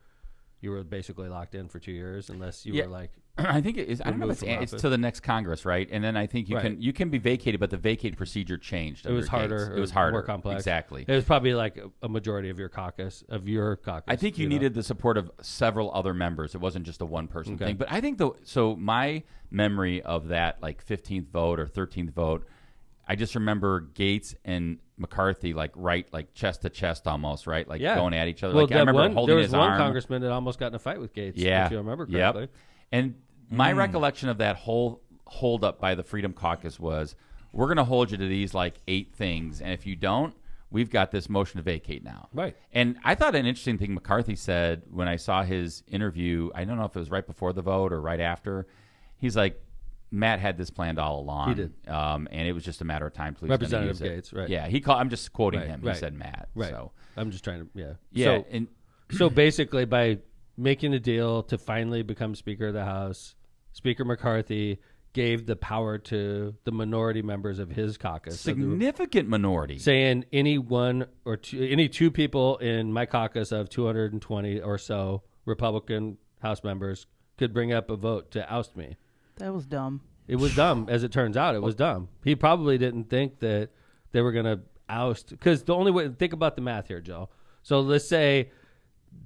you were basically locked in for 2 years unless you were like... I think it is. I don't know if it's to the next Congress, right? And then I think you can be vacated, but the vacate procedure changed. It was harder. It was harder, more complex. Exactly. It was probably like a majority of your caucus. I think you needed the support of several other members. It wasn't just a one-person thing. But I think my memory of that like 15th vote or 13th vote, I just remember Gaetz and McCarthy like chest to chest almost, right? Like going at each other. Well, like I remember holding his arm. There was one congressman that almost got in a fight with Gaetz, if you remember correctly. Yep. And my recollection of that whole hold up by the Freedom Caucus was, we're going to hold you to these like 8 things, and if you don't, we've got this motion to vacate now. Right. And I thought an interesting thing McCarthy said when I saw his interview, I don't know if it was right before the vote or right after, he's like, Matt had this planned all along. He did. And it was just a matter of time. Representative Gaetz, right. Yeah, I'm just quoting him. He said Matt. Right. So. I'm just trying to, Yeah. So basically, by making a deal to finally become Speaker of the House, Speaker McCarthy gave the power to the minority members of his caucus. Significant minority. Saying any 2 people in my caucus of 220 or so Republican House members could bring up a vote to oust me. That was dumb. It was dumb, as it turns out. It was dumb. He probably didn't think that they were going to oust. Because the only way, think about the math here, Joe. So let's say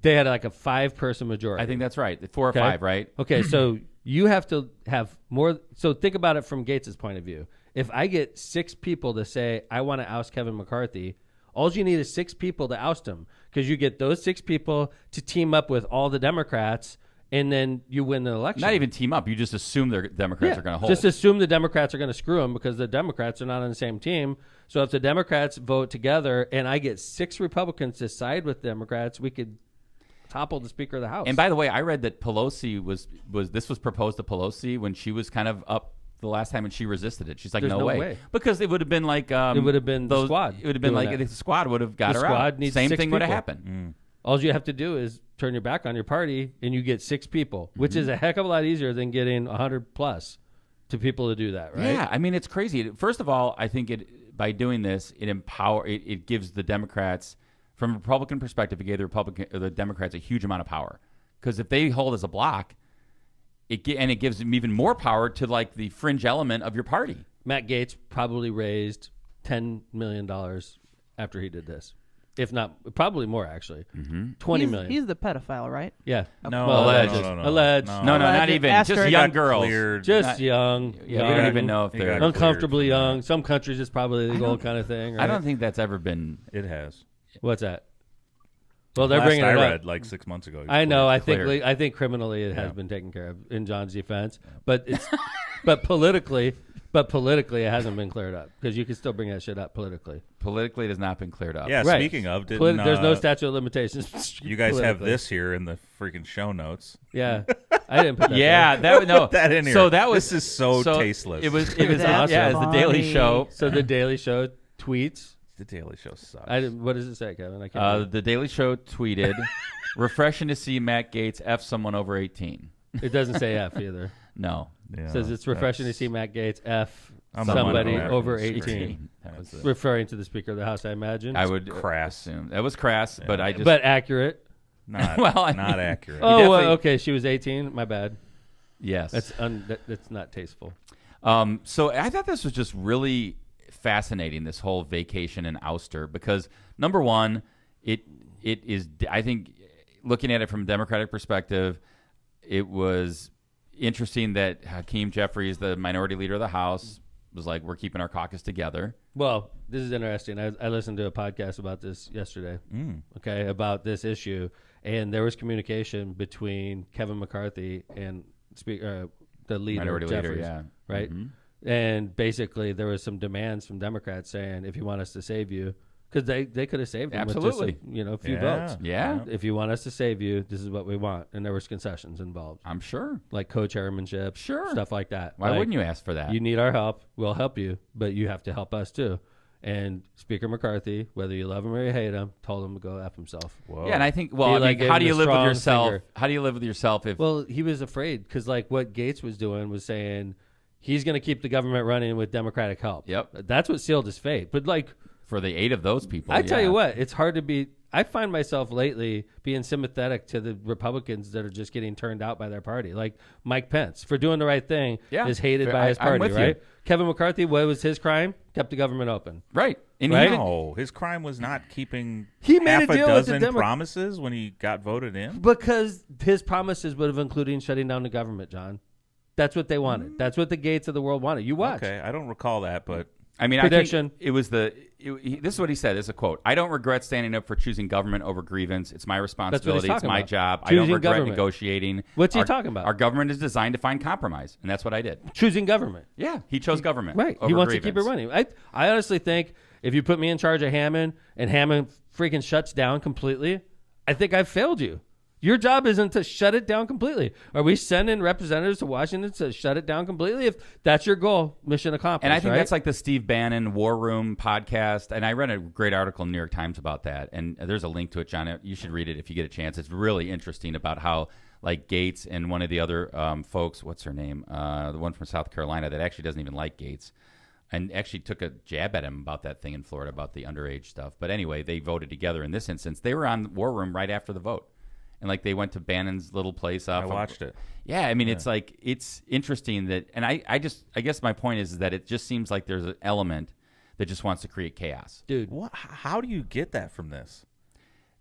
they had like a 5-person majority. I think that's right. 4 or 5, right? Okay, so you have to have more. So think about it from Gaetz's point of view. If I get 6 people to say, I want to oust Kevin McCarthy, all you need is 6 people to oust him, because you get those 6 people to team up with all the Democrats, and then you win the election. Not even team up. You just assume the Democrats are going to hold. Just assume the Democrats are going to screw them because the Democrats are not on the same team. So if the Democrats vote together and I get 6 Republicans to side with Democrats, we could topple the Speaker of the House. And by the way, I read that Pelosi was proposed to Pelosi when she was kind of up the last time, and she resisted it. She's like, There's no no way. way. Because it would have been like it would have been the squad. It would have been doing like that. the squad would have got The her squad out. needs Same 6 thing would have people. happened. All you have to do is turn your back on your party, and you get 6 people, which is a heck of a lot easier than getting 100 plus to people to do that, right? Yeah, I mean, it's crazy. First of all, I think by doing this, it gives the Democrats, from a Republican perspective, it gave the Democrats a huge amount of power. Because if they hold as a block, it gives them even more power to like the fringe element of your party. Matt Gaetz probably raised $10 million after he did this. If not, probably more, actually. $20 million. He's the pedophile, right? Yeah. No, Well, alleged. no. Alleged. No, not Alleged. even. Asterisk. Just He young got girls. cleared. Just young. Yeah, we don't even know if He they're. got Uncomfortably cleared for young. Some countries it's probably legal kind of thing. Right? I don't think that's ever been. It has. What's that? Well, they're Last bringing I it read up. like 6 months ago. I know. cleared. I think criminally it has been taken care of in John's defense, but it's but politically it hasn't been cleared up because you can still bring that shit up politically. Politically, it has not been cleared up. Yeah. Right. Speaking of, didn't, There's no statute of limitations. you guys have politically. this here in the freaking show notes. Yeah, I didn't put that. Yeah, that no. Put that in here. So that was This is so tasteless. It was That's yeah, it's the Daily funny. Show. So the Daily Show tweets. The Daily Show sucks. What does it say, Kevin? I can't. remember. The Daily Show tweeted, "Refreshing to see Matt Gaetz f someone over 18." It doesn't say F either. No, Yeah, It says it's refreshing to that's- see Matt Gaetz F I'm somebody not over laughing. 18. That was it. Referring to the Speaker of the House, I imagine. I would crass. assume that was crass, but I just but accurate. Not, Well, I not mean- accurate. Oh, definitely- okay. She was 18. My bad. yes. That's not tasteful. So I thought this was just really fascinating, this whole vacation and ouster, because number one, it is, I think, looking at it from a Democratic perspective, it was interesting that Hakeem Jeffries, the minority leader of the House, was like, we're keeping our caucus together. Well, this is interesting. I listened to a podcast about this yesterday. Okay, about this issue, and there was communication between Kevin McCarthy and the leader, Minority Jeffries, leader, yeah. right. And basically, there was some demands from Democrats saying, if you want us to save you, because they could have saved him Absolutely. with just a few Yeah. votes. Yeah, If you want us to save you, this is what we want. And there was concessions involved, I'm sure. like co-chairmanship, Sure. stuff like that. Why Like, wouldn't you ask for that? You need our help. We'll help you, but you have to help us too. And Speaker McCarthy, whether you love him or you hate him, told him to go F himself. Whoa. Yeah, and I think, He, well, I like, mean, gave how him do you a live with strong yourself? finger. How do you live with yourself if Well, he was afraid because, like, what Gaetz was doing was saying he's going to keep the government running with Democratic help. Yep. That's what sealed his fate. But, like, for the 8 of those people? I tell yeah. you what, it's hard to be. I find myself lately being sympathetic to the Republicans that are just getting turned out by their party. Like Mike Pence, for doing the right thing, Yeah. is hated by his I'm party, with you. right? Kevin McCarthy, what was his crime? Kept the government open. Right. And Right? even- No, his crime was not keeping He made half a a deal with the dozen Demo- promises when he got voted in. Because his promises would have included shutting down the government, John. That's what they wanted. That's what the Gates of the world wanted. You watch. Okay, I don't recall that, but I mean, Prediction. I think it was this is what he said. This is a quote. "I don't regret standing up for choosing government over grievance. It's my responsibility. It's talking my about. job. I Choosing don't regret government. negotiating." What's he talking about? Our government is designed to find compromise, and that's what I did. Choosing government. Yeah, he chose government. Right. He over wants to keep it grievance. running. I honestly think if you put me in charge of Hammond and Hammond freaking shuts down completely, I think I've failed you. Your job isn't to shut it down completely. Are we sending representatives to Washington to shut it down completely? If that's your goal, mission accomplished. And I think right? that's like the Steve Bannon War Room podcast. And I read a great article in the New York Times about that. And there's a link to it, John. You should read it if you get a chance. It's really interesting about how, like, Gaetz and one of the other folks, what's her name? The one from South Carolina that actually doesn't even like Gaetz, and actually took a jab at him about that thing in Florida about the underage stuff. But anyway, they voted together in this instance. They were on War Room right after the vote. And like they went to Bannon's little place off. I watched it. Yeah, I mean, it's like, it's interesting that, and I guess my point is that it just seems like there's an element that just wants to create chaos. dude. What? How do you get that from this?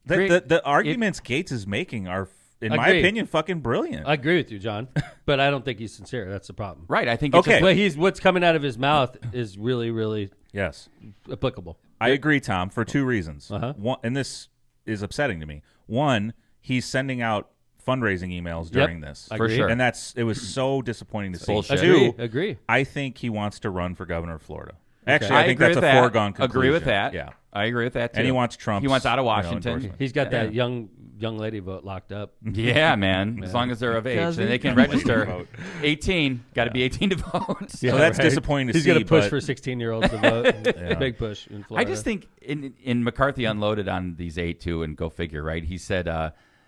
Great. The arguments Gates is making are, in my Agreed. opinion, fucking brilliant. I agree with you, John, but I don't think he's sincere. That's the problem. Right, I think it's Okay. just, What's coming out of his mouth is really, really Yes, applicable. I agree, Tom, for two reasons. Uh-huh. One, and this is upsetting to me. One, he's sending out fundraising emails during this. For sure. And it was so disappointing to see. Bullshit. Two, Agree. I think he wants to run for governor of Florida. Actually, I think agree that's with a that. foregone conclusion. Agree with that. Yeah. I agree with that too. And he wants Trump. He wants out of Washington. endorsement. He's got that young lady vote locked up. Yeah, man. As long as they're of age, Does then he? they can Young lady register. vote. 18. Got to be 18 to vote. So that's disappointing to He's see. going to push but for 16-year-olds to vote. Yeah. Big push in I Florida. just think in McCarthy unloaded on these 8 too, and go figure, right? He said,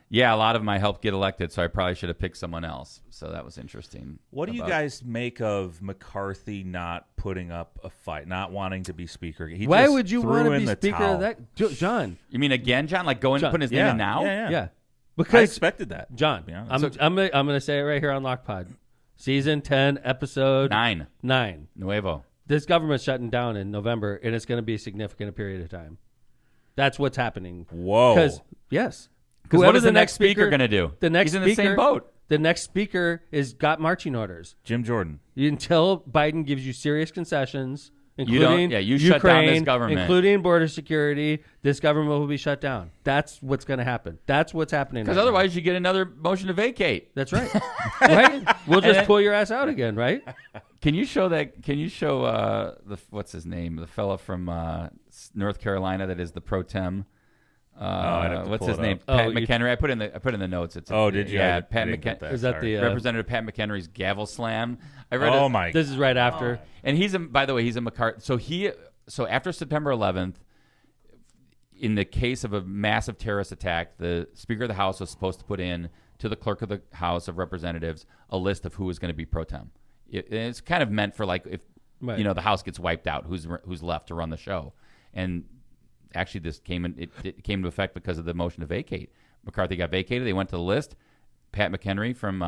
yeah, a lot of them I helped get elected, so I probably should have picked someone else. So that was interesting. What do you guys make of McCarthy not putting up a fight, not wanting to be speaker? He Why just would you threw want to in be the Speaker towel. of that? John. You mean again, John? Like going John, putting his name in now? Yeah. I Because, expected that. John, to be honest. I'm going to say it right here on Lockpod. Season 10, episode 9. 9. Nuevo. This government's shutting down in November, and it's going to be a significant period of time. That's what's happening. Whoa. Because, yes. Because what Whoever is the next speaker going to do? The next He's in the speaker, same boat. The next speaker is got marching orders. Jim Jordan. Until Biden gives you serious concessions, You including you shut down this government. including border security, this government will be shut down. That's what's going to happen. That's what's happening. Because right now. otherwise you get another motion to vacate. That's right. Right? We'll just And- pull your ass out again, right? Can you show that? Can you show what's his name? The fella from North Carolina that is the pro tem. I'd have to What's pull his it name? up. Pat Oh, you- McHenry. I put in the notes. It's Did you? Yeah, I Pat didn't get McHenry. that. Is that Sorry. the Representative Pat McHenry's gavel slam. I read Oh it. my! This is right after. And he's by the way, he's a McCarthy. So after September 11th, in the case of a massive terrorist attack, the Speaker of the House was supposed to put in to the Clerk of the House of Representatives a list of who is going to be pro tem. It's kind of meant for like if Right. the House gets wiped out, who's left to run the show. And actually, this came into effect because of the motion to vacate. McCarthy got vacated. They went to the list. Pat McHenry from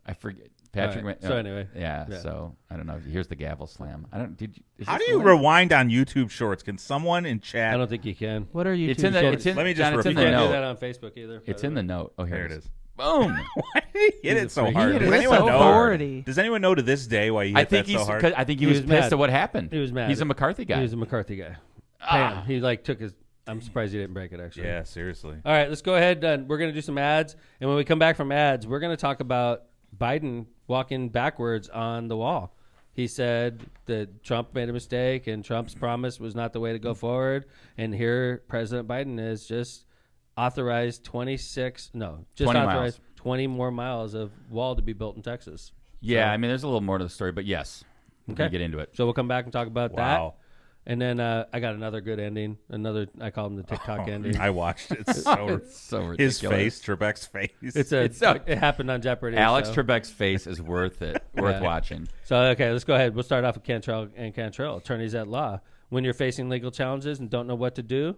I forget. Patrick. Right. So anyway, yeah, yeah. So I don't know. Here's the gavel slam. I don't. Did you? Is How this do the you link? rewind on YouTube Shorts? Can someone in chat? I don't think you can. What are you? It's in the. It's in. Let me just John, it's in You the can't do note. that on Facebook either. It's in the note. Oh, There here it is. Boom. Why did he hit it so hard? He Does hit it anyone so know? hard. Does anyone know to this day why he hit I think that so he's. hard? 'Cause I think he He was was pissed mad. at what happened. He was mad. He's a McCarthy guy. He was a McCarthy guy. Ah. Bam. He like took his. I'm surprised he didn't break it actually. Yeah, seriously. All right, let's go ahead. We're going to do some ads, and when we come back from ads, we're going to talk about Biden walking backwards on the wall. He said that Trump made a mistake, and Trump's promise was not the way to go forward. And here, President Biden is just authorized 20 miles. 20 more miles of wall to be built in Texas. Yeah, So- I mean, there's a little more to the story, but yes, we Okay. can get into it. So we'll come back and talk about Wow. that. And then I got another good ending. I call him the TikTok ending. I watched it. It's so It's so ridiculous. his face, Trebek's face. It happened on Jeopardy. Alex so. Trebek's face is worth Yeah. watching. So, okay, let's go ahead. We'll start off with Cantrell and Cantrell, attorneys at law. When you're facing legal challenges and don't know what to do,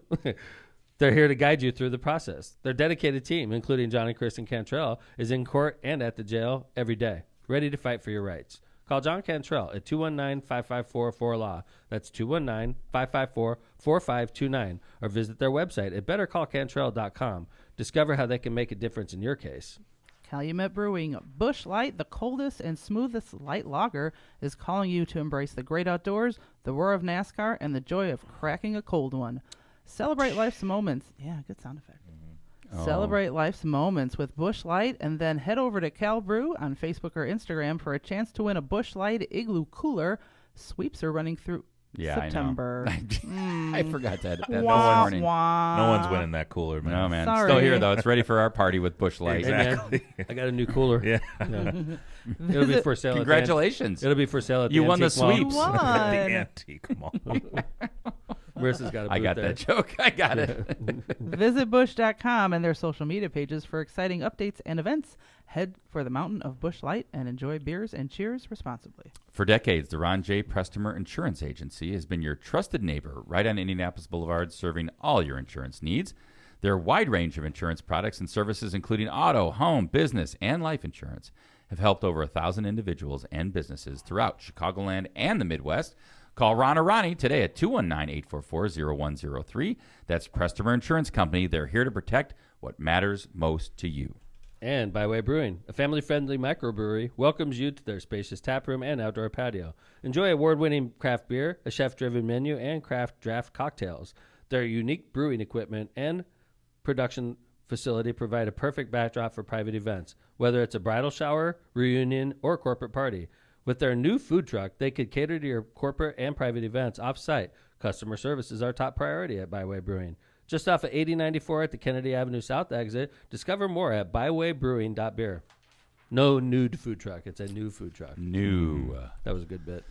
they're here to guide you through the process. Their dedicated team, including John and Kristen Cantrell, is in court and at the jail every day, ready to fight for your rights. Call John Cantrell at 219-554-4LAW. That's 219-554-4529. Or visit their website at bettercallcantrell.com. Discover how they can make a difference in your case. Calumet Brewing, Busch Light, the coldest and smoothest light lager, is calling you to embrace the great outdoors, the roar of NASCAR, and the joy of cracking a cold one. Celebrate life's moments. Yeah, good sound effect. Oh. Celebrate life's moments with Busch Light, and then head over to Cal Brew on Facebook or Instagram for a chance to win a Busch Light Igloo Cooler. Sweeps are running through September. I know. I forgot that this Wah, morning. wah. No one's winning that cooler, man. No, man. Sorry. Still here, though. It's ready for our party with Busch Light. Hey, man, Exactly. I got a new cooler. Yeah. It'll be for sale. Congratulations. It'll be for sale at the You won the Antique Mall. sweeps. You won. The antique mall. Marissa's got a booth I got there. that joke. I got it. Visit Busch.com and their social media pages for exciting updates and events. Head for the mountain of Busch Light and enjoy beers and cheers responsibly. For decades, the Ron J. Prestomer Insurance Agency has been your trusted neighbor right on Indianapolis Boulevard, serving all your insurance needs. Their wide range of insurance products and services, including auto, home, business, and life insurance, have helped over 1,000 individuals and businesses throughout Chicagoland and the Midwest. Call Ron or Ronnie today at 219-844-0103. That's Prestomer Insurance Company. They're here to protect what matters most to you. And Byway Brewing, a family-friendly microbrewery, welcomes you to their spacious tap room and outdoor patio. Enjoy award-winning craft beer, a chef-driven menu, and craft draft cocktails. Their unique brewing equipment and production facility provide a perfect backdrop for private events, whether it's a bridal shower, reunion, or corporate party. With their new food truck, they could cater to your corporate and private events off-site. Customer service is our top priority at Byway Brewing. Just off of 8094 at the Kennedy Avenue South exit. Discover more at bywaybrewing.beer. No nude food truck. It's a new food truck. New. That was a good bit.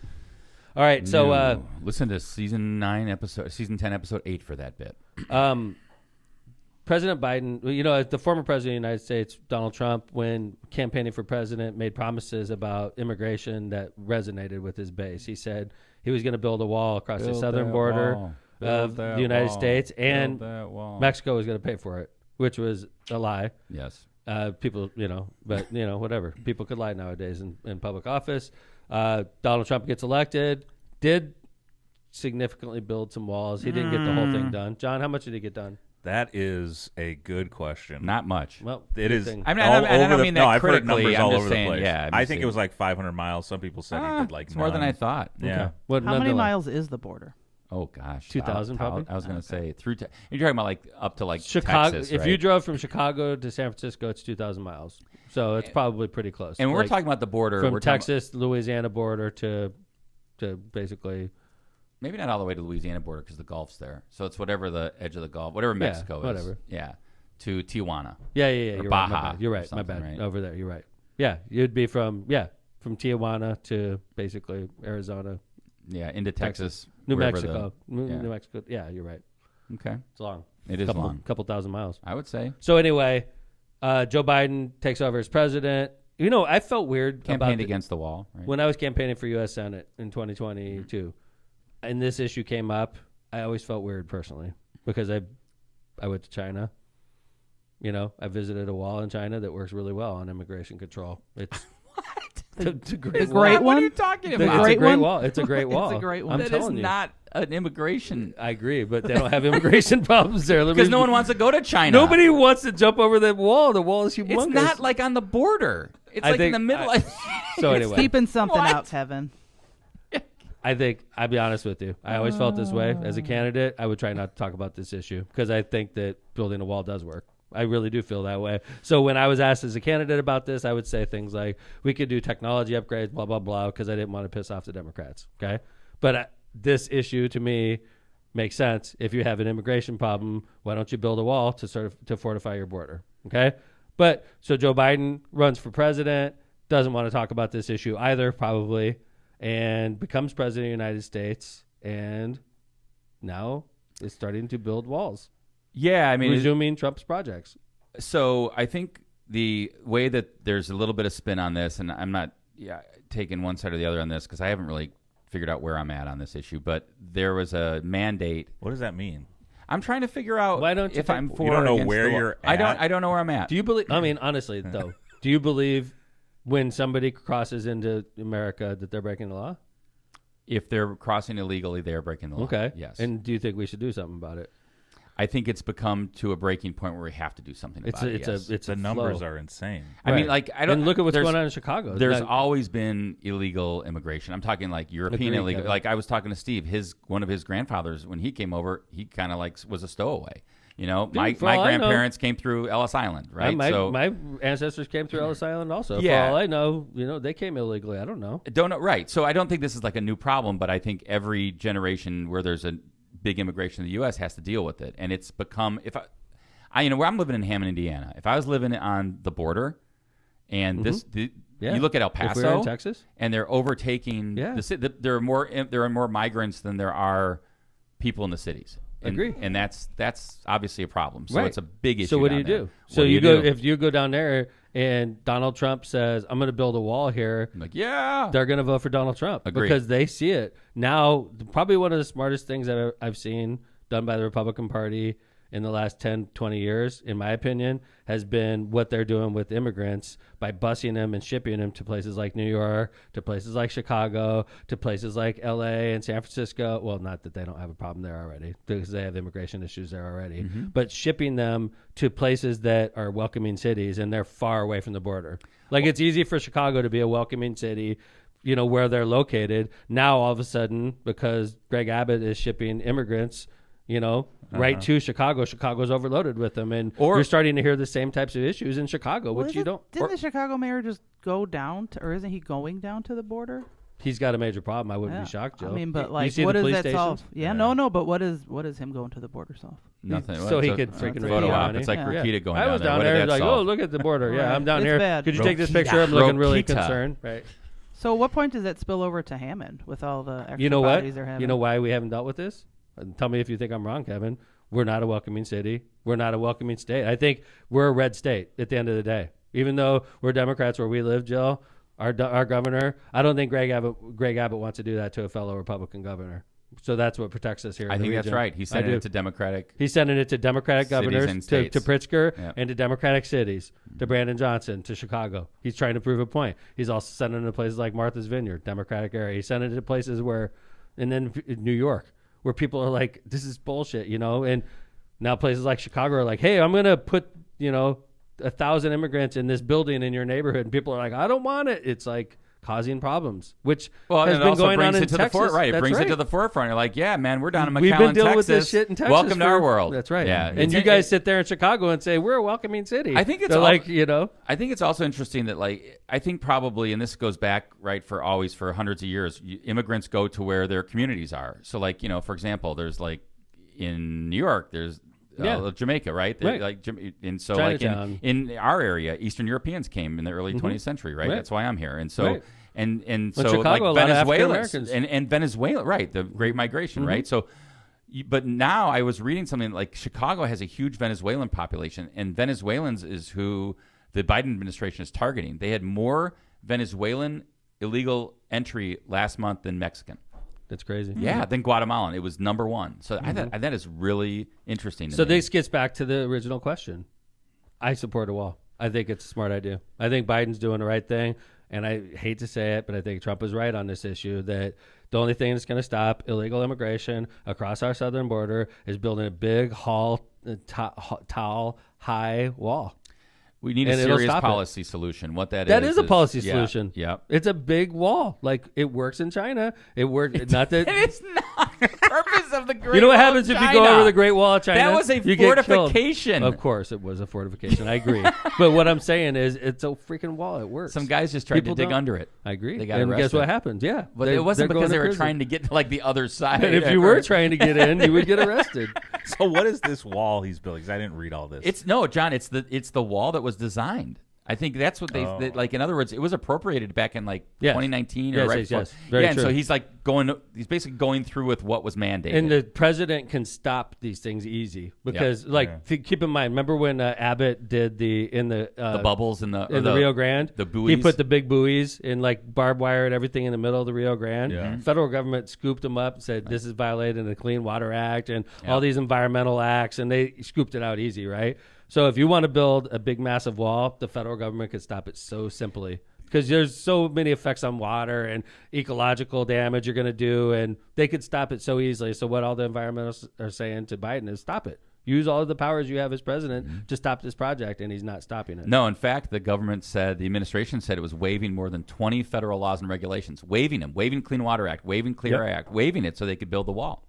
All right, so listen to season 10, episode 8 for that bit. President Biden, the former president of the United States, Donald Trump, when campaigning for president, made promises about immigration that resonated with his base. He said he was going to build a wall across the southern border of the United States, and Mexico was going to pay for it, which was a lie. Yes. People, but, whatever. People could lie nowadays in public office. Donald Trump gets elected, did significantly build some walls. He didn't get the whole thing done. John, how much did he get done? That is a good question. Not much. Well, it is. Thing. I mean, I don't mean that I've heard critically. numbers I'm all just over saying, the place. yeah. I think it was like 500 miles. Some people said he did like it's more than I thought. Yeah. Okay. How many miles is the border? Oh gosh, 2,000 probably. I was going to say through. You're talking about like up to like Chicago. Texas, If right? you drove from Chicago to San Francisco, it's 2,000 miles. So it's probably pretty close. And we're talking about the border from we're Texas, Louisiana border to basically. Maybe not all the way to the Louisiana border because the Gulf's there. So it's whatever the edge of the Gulf, whatever Mexico is. Whatever. Yeah. To Tijuana. Yeah. Or You're Baja. right. You're right. My bad. Right? Over there. You're right. Yeah. You'd be from Tijuana to basically Arizona. Yeah. Into Texas. New Mexico. New Mexico. Yeah. You're right. Okay. It's long. It is long. Couple thousand miles. I would say. So anyway, Joe Biden takes over as president. I felt weird. Campaigned against the wall. Right? When I was campaigning for U.S. Senate in 2022, and this issue came up, I always felt weird personally because I went to China. I visited a wall in China that works really well on immigration control. It's what? the great wall. What are you talking about? It's a great wall. It's a great wall. It's a great one. I'm That is telling you. not an immigration. I agree, but they don't have immigration problems there. Because no one wants to go to China. Nobody wants to jump over the wall. The wall is humongous. It's not like on the border. It's in the middle. So It's anyway, keeping something What? out, Kevin. I think I'll be honest with you. I always felt this way as a candidate. I would try not to talk about this issue because I think that building a wall does work. I really do feel that way. So when I was asked as a candidate about this, I would say things like, we could do technology upgrades, blah, blah, blah, because I didn't want to piss off the Democrats. Okay. But this issue to me makes sense. If you have an immigration problem, why don't you build a wall to fortify your border? Okay. But so Joe Biden runs for president, doesn't want to talk about this issue either, probably, and becomes president of the United States, and now is starting to build walls. Yeah, I mean, resuming Trump's projects. So I think the way that there's a little bit of spin on this, and I'm not taking one side or the other on this because I haven't really figured out where I'm at on this issue, but there was a mandate. What does that mean? I'm trying to figure out if I'm for you don't or know against where the law. you're at? I don't know where I'm at. Do you believe? I mean, honestly, though, do you believe when somebody crosses into America that they're breaking the law? If they're crossing illegally, they are breaking the law. Okay. Yes. And do you think we should do something about it? I think it's become to a breaking point where we have to do something about it. It's the numbers are insane. I mean, like, I don't and look at what's going on in Chicago. There's always been illegal immigration. I'm talking like European illegal. Kevin. Like I was talking to Steve. One of his grandfathers, when he came over, he kind of like was a stowaway. My grandparents came through Ellis Island, right? My ancestors came through Ellis Island also. Yeah. For all I know, they came illegally. I don't know. Don't know, right? So I don't think this is like a new problem, but I think every generation where there's a big immigration in the U.S. has to deal with it, and it's become where I'm living in Hammond, Indiana. If I was living on the border, and you look at El Paso, if we were in Texas, and they're overtaking the city. There are more migrants than there are people in the cities. Agree, and that's obviously a problem. So it's a big issue. So what do you do? So you go if you go down there and Donald Trump says, "I'm going to build a wall here," I'm like, yeah, they're going to vote for Donald Trump because they see it now. Probably one of the smartest things that I've seen done by the Republican Party in the last 10, 20 years, in my opinion, has been what they're doing with immigrants by busing them and shipping them to places like New York, to places like Chicago, to places like LA and San Francisco. Well, not that they don't have a problem there already because they have immigration issues there already, but shipping them to places that are welcoming cities and they're far away from the border. Like it's easy for Chicago to be a welcoming city, where they're located. Now, all of a sudden, because Greg Abbott is shipping immigrants, right to Chicago. Chicago's overloaded with them, and you're starting to hear the same types of issues in Chicago, which you don't. Didn't the Chicago mayor just go down to, or isn't he going down to the border? He's got a major problem. I wouldn't Yeah. be shocked, Joe. I mean, but You like, see what the does police that stations? solve? Yeah, no, but what is him going to the border solve? Nothing. So he could It's freaking a photo Rakita op. money. It's like Yeah. Rakita going I was down down there. there, What did like, that oh, solve? look at the border. Yeah, Right. I'm down It's here. bad. Could you take this Rokita. picture? I'm looking really Rokita. concerned. Right. So what point does that spill over to Hammond with all the extra You know what? bodies they're having? You know why we haven't dealt with this? Tell me if you think I'm wrong, Kevin. We're not a welcoming city. We're not a welcoming state. I think we're a red state at the end of the day. Even though we're Democrats where we live, Jill, our governor, I don't think Greg Abbott wants to do that to a fellow Republican governor. So that's what protects us here. I in the think that's region. right. He's sending it to Democratic. He's sending it to Democratic Cities governors, and to states. Pritzker, Yep. and to Democratic cities, to Brandon Johnson, to Chicago. He's trying to prove a point. He's also sending it to places like Martha's Vineyard, Democratic area. He's sending it to places where, and then New York, where people are like, this is bullshit, and now places like Chicago are like, hey, I'm going to put, 1,000 immigrants in this building in your neighborhood. And people are like, I don't want it. It's like causing problems, which Well, has and it been also going brings on it in to Texas. the forefront. Right, it That's brings right. it to the forefront. You're like, yeah, man, we're down in McAllen, We've been dealing with Texas. this shit in Texas. Welcome to our world. That's right. Yeah, And you guys sit there in Chicago and say, we're a welcoming city. I think it's They're all- like, I think it's also interesting that, like, I think probably, and this goes back for hundreds of years, immigrants go to where their communities are. So, like, for example, there's like in New York, there's Jamaica, right? Right. Like, and so Chinatown. like in our area, Eastern Europeans came in the early 20th century, right? Right. That's why I'm here. And so. Right. And Well, so Chicago, a lot like of Venezuelans African-Americans. and Venezuela, right? The Great Migration, right? So, but now I was reading something like Chicago has a huge Venezuelan population, and Venezuelans is who the Biden administration is targeting. They had more Venezuelan illegal entry last month than Mexican. That's crazy. Yeah, than Guatemalan. It was number one. So I thought that is really interesting. So to me. this gets back to the original question. I support a wall. I think it's a smart idea. I think Biden's doing the right thing. And I hate to say it, but I think Trump is right on this issue that the only thing that's going to stop illegal immigration across our southern border is building a big, tall, high wall. We need And a it'll serious stop it. policy solution. What that That is a policy yeah, solution. Yeah. It's a big wall. Like, it works in China. It works. Not that. It's not the purpose of the Great You know what Wall happens of if you go China. over the Great Wall of China? That was a You get killed. fortification. Of course, it was a fortification. I agree. But what I'm saying is, it's a freaking wall. It works. Some guys just tried People to dig don't- under it. I agree. They got and guess arrested. what happened? Yeah. But it wasn't they're because going they to were prison. trying to get to like the other side. And if you were trying to get in, you would get arrested. So what is this wall he's building? 'Cause I didn't read all this. It's no, John. It's the wall that was designed. I think that's what they like. In other words, it was appropriated back in like Yes. 2019 or Yes, right yes, before. yes. Very yeah, and so true. he's like he's basically going through with what was mandated. And the president can stop these things easy because, keep in mind. Remember when Abbott did the bubbles in the Rio Grande? the buoys. He put the big buoys in like barbed wire and everything in the middle of the Rio Grande. Yeah. Federal government scooped them up and said this is violating the Clean Water Act and all these environmental acts, and they scooped it out easy, right? So if you want to build a big massive wall, the federal government could stop it so simply because there's so many effects on water and ecological damage you're going to do, and they could stop it so easily. So what all the environmentalists are saying to Biden is stop it. Use all of the powers you have as president to stop this project, and he's not stopping it. No, in fact, the administration said it was waiving more than 20 federal laws and regulations, waiving Clean Water Act, waiving Clear Air Act, waiving it so they could build the wall.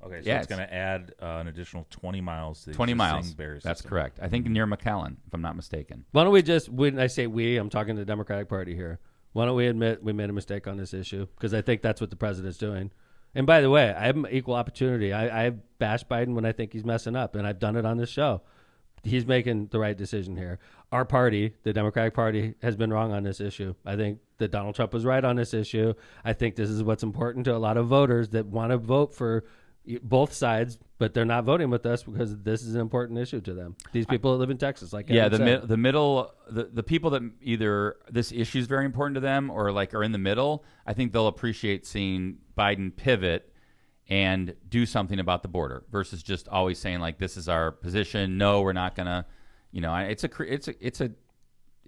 Okay, so Yeah, it's going to add an additional 20 miles to the 20 miles. existing barrier That's system. correct. I think near McAllen, if I'm not mistaken. Why don't we just, when I say we, I'm talking to the Democratic Party here. Why don't we admit we made a mistake on this issue? Because I think that's what the president's doing. And by the way, I have equal opportunity. I bash Biden when I think he's messing up, and I've done it on this show. He's making the right decision here. Our party, the Democratic Party, has been wrong on this issue. I think that Donald Trump was right on this issue. I think this is what's important to a lot of voters that want to vote for both sides, but they're not voting with us because this is an important issue to them. These people that live in Texas, like Yeah, Kevin said. the people that either this issue is very important to them or like are in the middle, I think they'll appreciate seeing Biden pivot and do something about the border versus just always saying like this is our position. No, we're not gonna.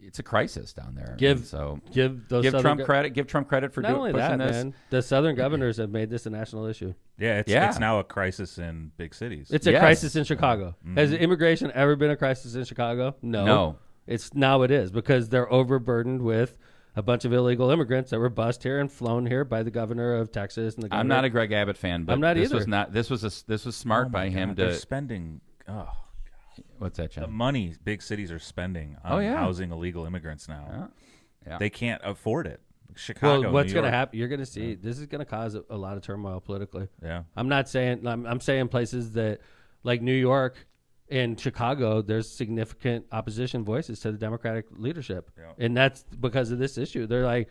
It's a crisis down there. Give those give Southern Trump credit. Give Trump credit for Not only pushing that, this. man. The Southern governors have made this a national issue. Yeah, Yeah. it's now a crisis in big cities. It's a Yes. crisis in Chicago. Has immigration ever been a crisis in Chicago? No. It's now it is because they're overburdened with a bunch of illegal immigrants that were bussed here and flown here by the governor of Texas and the governor. I'm not a Greg Abbott fan, but I'm not this either. was not. This was smart Oh by my him God, to. they're spending. What's that, The John? money big cities are spending on Oh, yeah. housing illegal immigrants now. Yeah. Yeah. They can't afford it. Chicago. Well, what's going to happen? You're going to see. This is going to cause a lot of turmoil politically. Yeah. I'm not saying. I'm saying places that, like New York and Chicago, there's significant opposition voices to the Democratic leadership, and that's because of this issue. They're like,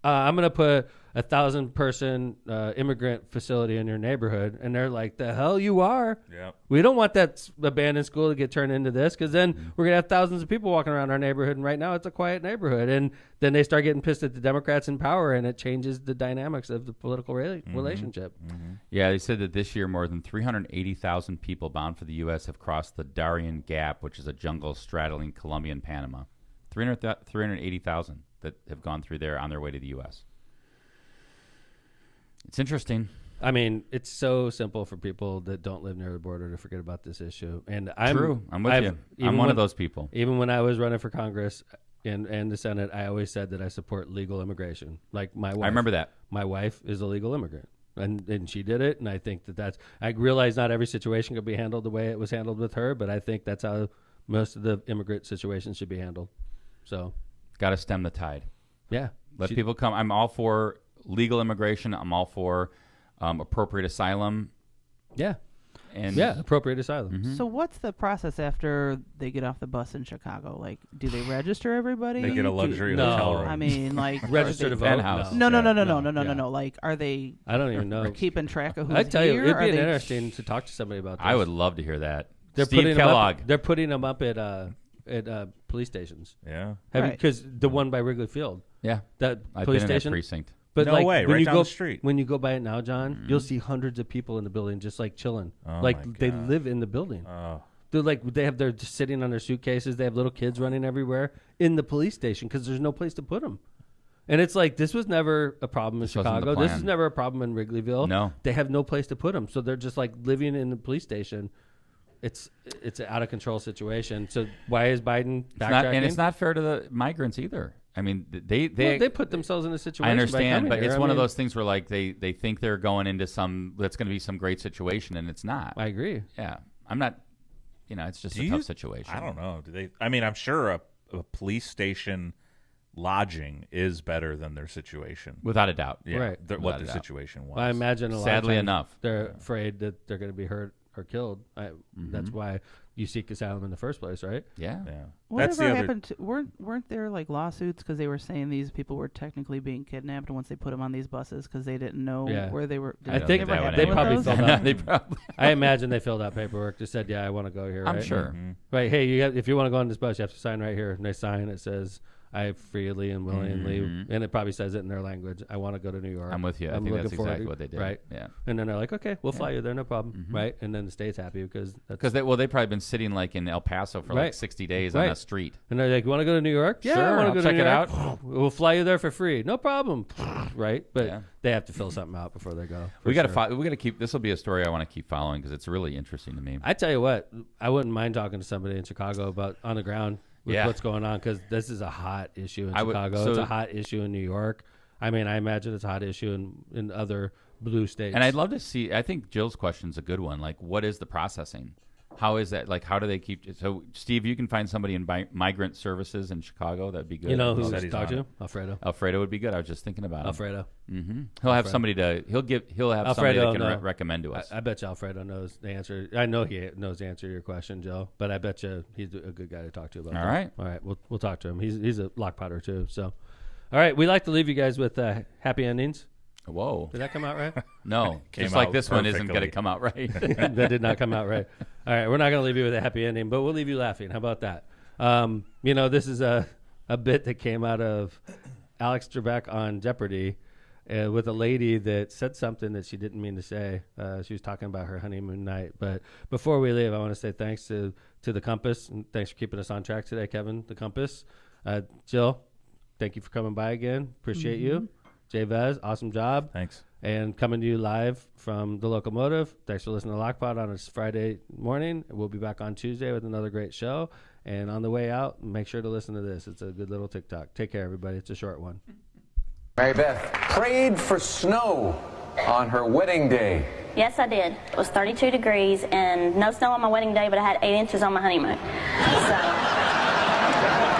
I'm going to put 1,000-person immigrant facility in your neighborhood, and they're like, the hell you are. Yep. We don't want that abandoned school to get turned into this, because then we're going to have thousands of people walking around our neighborhood, and right now it's a quiet neighborhood. And then they start getting pissed at the Democrats in power, and it changes the dynamics of the political relationship. Mm-hmm. Yeah, they said that this year more than 380,000 people bound for the U.S. have crossed the Darien Gap, which is a jungle straddling Colombia and Panama. 380,000 that have gone through there on their way to the U.S. It's interesting. I mean, it's so simple for people that don't live near the border to forget about this issue. And True. I'm with you. I'm one of those people. Even when I was running for Congress and the Senate, I always said that I support legal immigration. Like my wife. I remember that. My wife is a legal immigrant. And she did it, and I think that's... I realize not every situation could be handled the way it was handled with her, but I think that's how most of the immigrant situations should be handled. So... Got to stem the tide. Yeah. Let people come. I'm all for legal immigration. I'm all for appropriate asylum. Yeah. And appropriate asylum. Mm-hmm. So what's the process after they get off the bus in Chicago? Like, do they register everybody? They get a luxury No. hotel room. I mean, like, Register to vote? Penthouse. No. Yeah. Like, are they I don't even know. keeping track of who's I'd tell you, here? it'd be Are they- interesting to talk to somebody about this. I would love to hear that. They're Steve putting Kellogg. They're putting them up at police stations. Yeah. Right. Because the one by Wrigley Field, Yeah. that I've police been in that station. precinct. But No way, when right you down go, the street. When you go by it now, John, you'll see hundreds of people in the building just like chilling. Oh like my they God. live in the building. Oh. They're just sitting on their suitcases. They have little kids running everywhere in the police station because there's no place to put them. And it's like, this was never a problem in This wasn't the Chicago. This plan. is never a problem in Wrigleyville. No. They have no place to put them. So they're just like living in the police station. It's an out of control situation. So why is Biden backtracking? And it's not fair to the migrants either. I mean, they put themselves in a situation. I by understand, coming but here. it's I one of mean, those things where like they think they're going into that's going to be some great situation, and it's not. I agree. Yeah, I'm not. It's just a tough situation. I don't know. Do they? I mean, I'm sure a police station lodging is better than their situation. Without a doubt. Yeah, Right. what Without their a doubt. situation was. I imagine a lot Sadly of times enough. they're afraid that they're going to be hurt or killed. That's why you seek asylum in the first place, right? Yeah. Yeah. Whatever That's the other. happened to weren't there like lawsuits because they were saying these people were technically being kidnapped once they put them on these buses because they didn't know Yeah. where they were. I Did think ever that would happen they with probably those? filled out. They probably. I imagine they filled out paperwork that said, "Yeah, I want to go here." I'm right? sure. Right? Hey, if you want to go on this bus, you have to sign right here. And they sign. It says, "I freely and willingly," and it probably says it in their language. I want to go to New York. I'm with you. I think looking that's forward exactly to- what they did. Right. Yeah. And then they're like, "Okay, we'll fly you there, no problem." Right? And then the state's happy because Because they've probably been sitting like in El Paso for like Right. 60 days on Right. a street. And they're like, "You want to go to New York? Yeah, Sure, I want I'll to go check to New it York. out. We'll fly you there for free, no problem." Right? But Yeah. they have to fill something out before they go. We got to to we got to keep. This will be a story I want to keep following because it's really interesting to me. I tell you what, I wouldn't mind talking to somebody in Chicago about on the ground with Yeah. what's going on because this is a hot issue in I would- Chicago. so- It's a hot issue in New York. I mean, I imagine it's a hot issue in other blue states. And I'd love to see. I think Jill's question's a good one. Like, what is the processing? How is that? Like, how do they keep? So, Steve, you can find somebody in migrant services in Chicago. That'd be good. You know who Said to he's talk on to? it. Alfredo. Alfredo would be good. I was just thinking about him. Alfredo. He'll have somebody to. He'll have somebody Alfredo, that can no. recommend to us. I bet you Alfredo knows the answer. I know he knows the answer to your question, Joe. But I bet you he's a good guy to talk to about All that. right. All right. We'll talk to him. He's a lock potter too. So, all right. We like to leave you guys with happy endings. Whoa. Did that come out right? No. Came Just like out this one isn't perfectly. going to come out right. That did not come out right. All right, we're not going to leave you with a happy ending, but we'll leave you laughing. How about that? This is a bit that came out of Alex Trebek on Jeopardy with a lady that said something that she didn't mean to say. She was talking about her honeymoon night. But before we leave, I want to say thanks to the Compass, and thanks for keeping us on track today, Kevin, the Compass. Jill, thank you for coming by again. Appreciate you. Jay Vez, awesome job. Thanks. And coming to you live from the Locomotive. Thanks for listening to Lockpot on a Friday morning. We'll be back on Tuesday with another great show. And on the way out, make sure to listen to this. It's a good little TikTok. Take care, everybody. It's a short one. Mary Beth prayed for snow on her wedding day. Yes, I did. It was 32 degrees and no snow on my wedding day, but I had 8 inches on my honeymoon. So.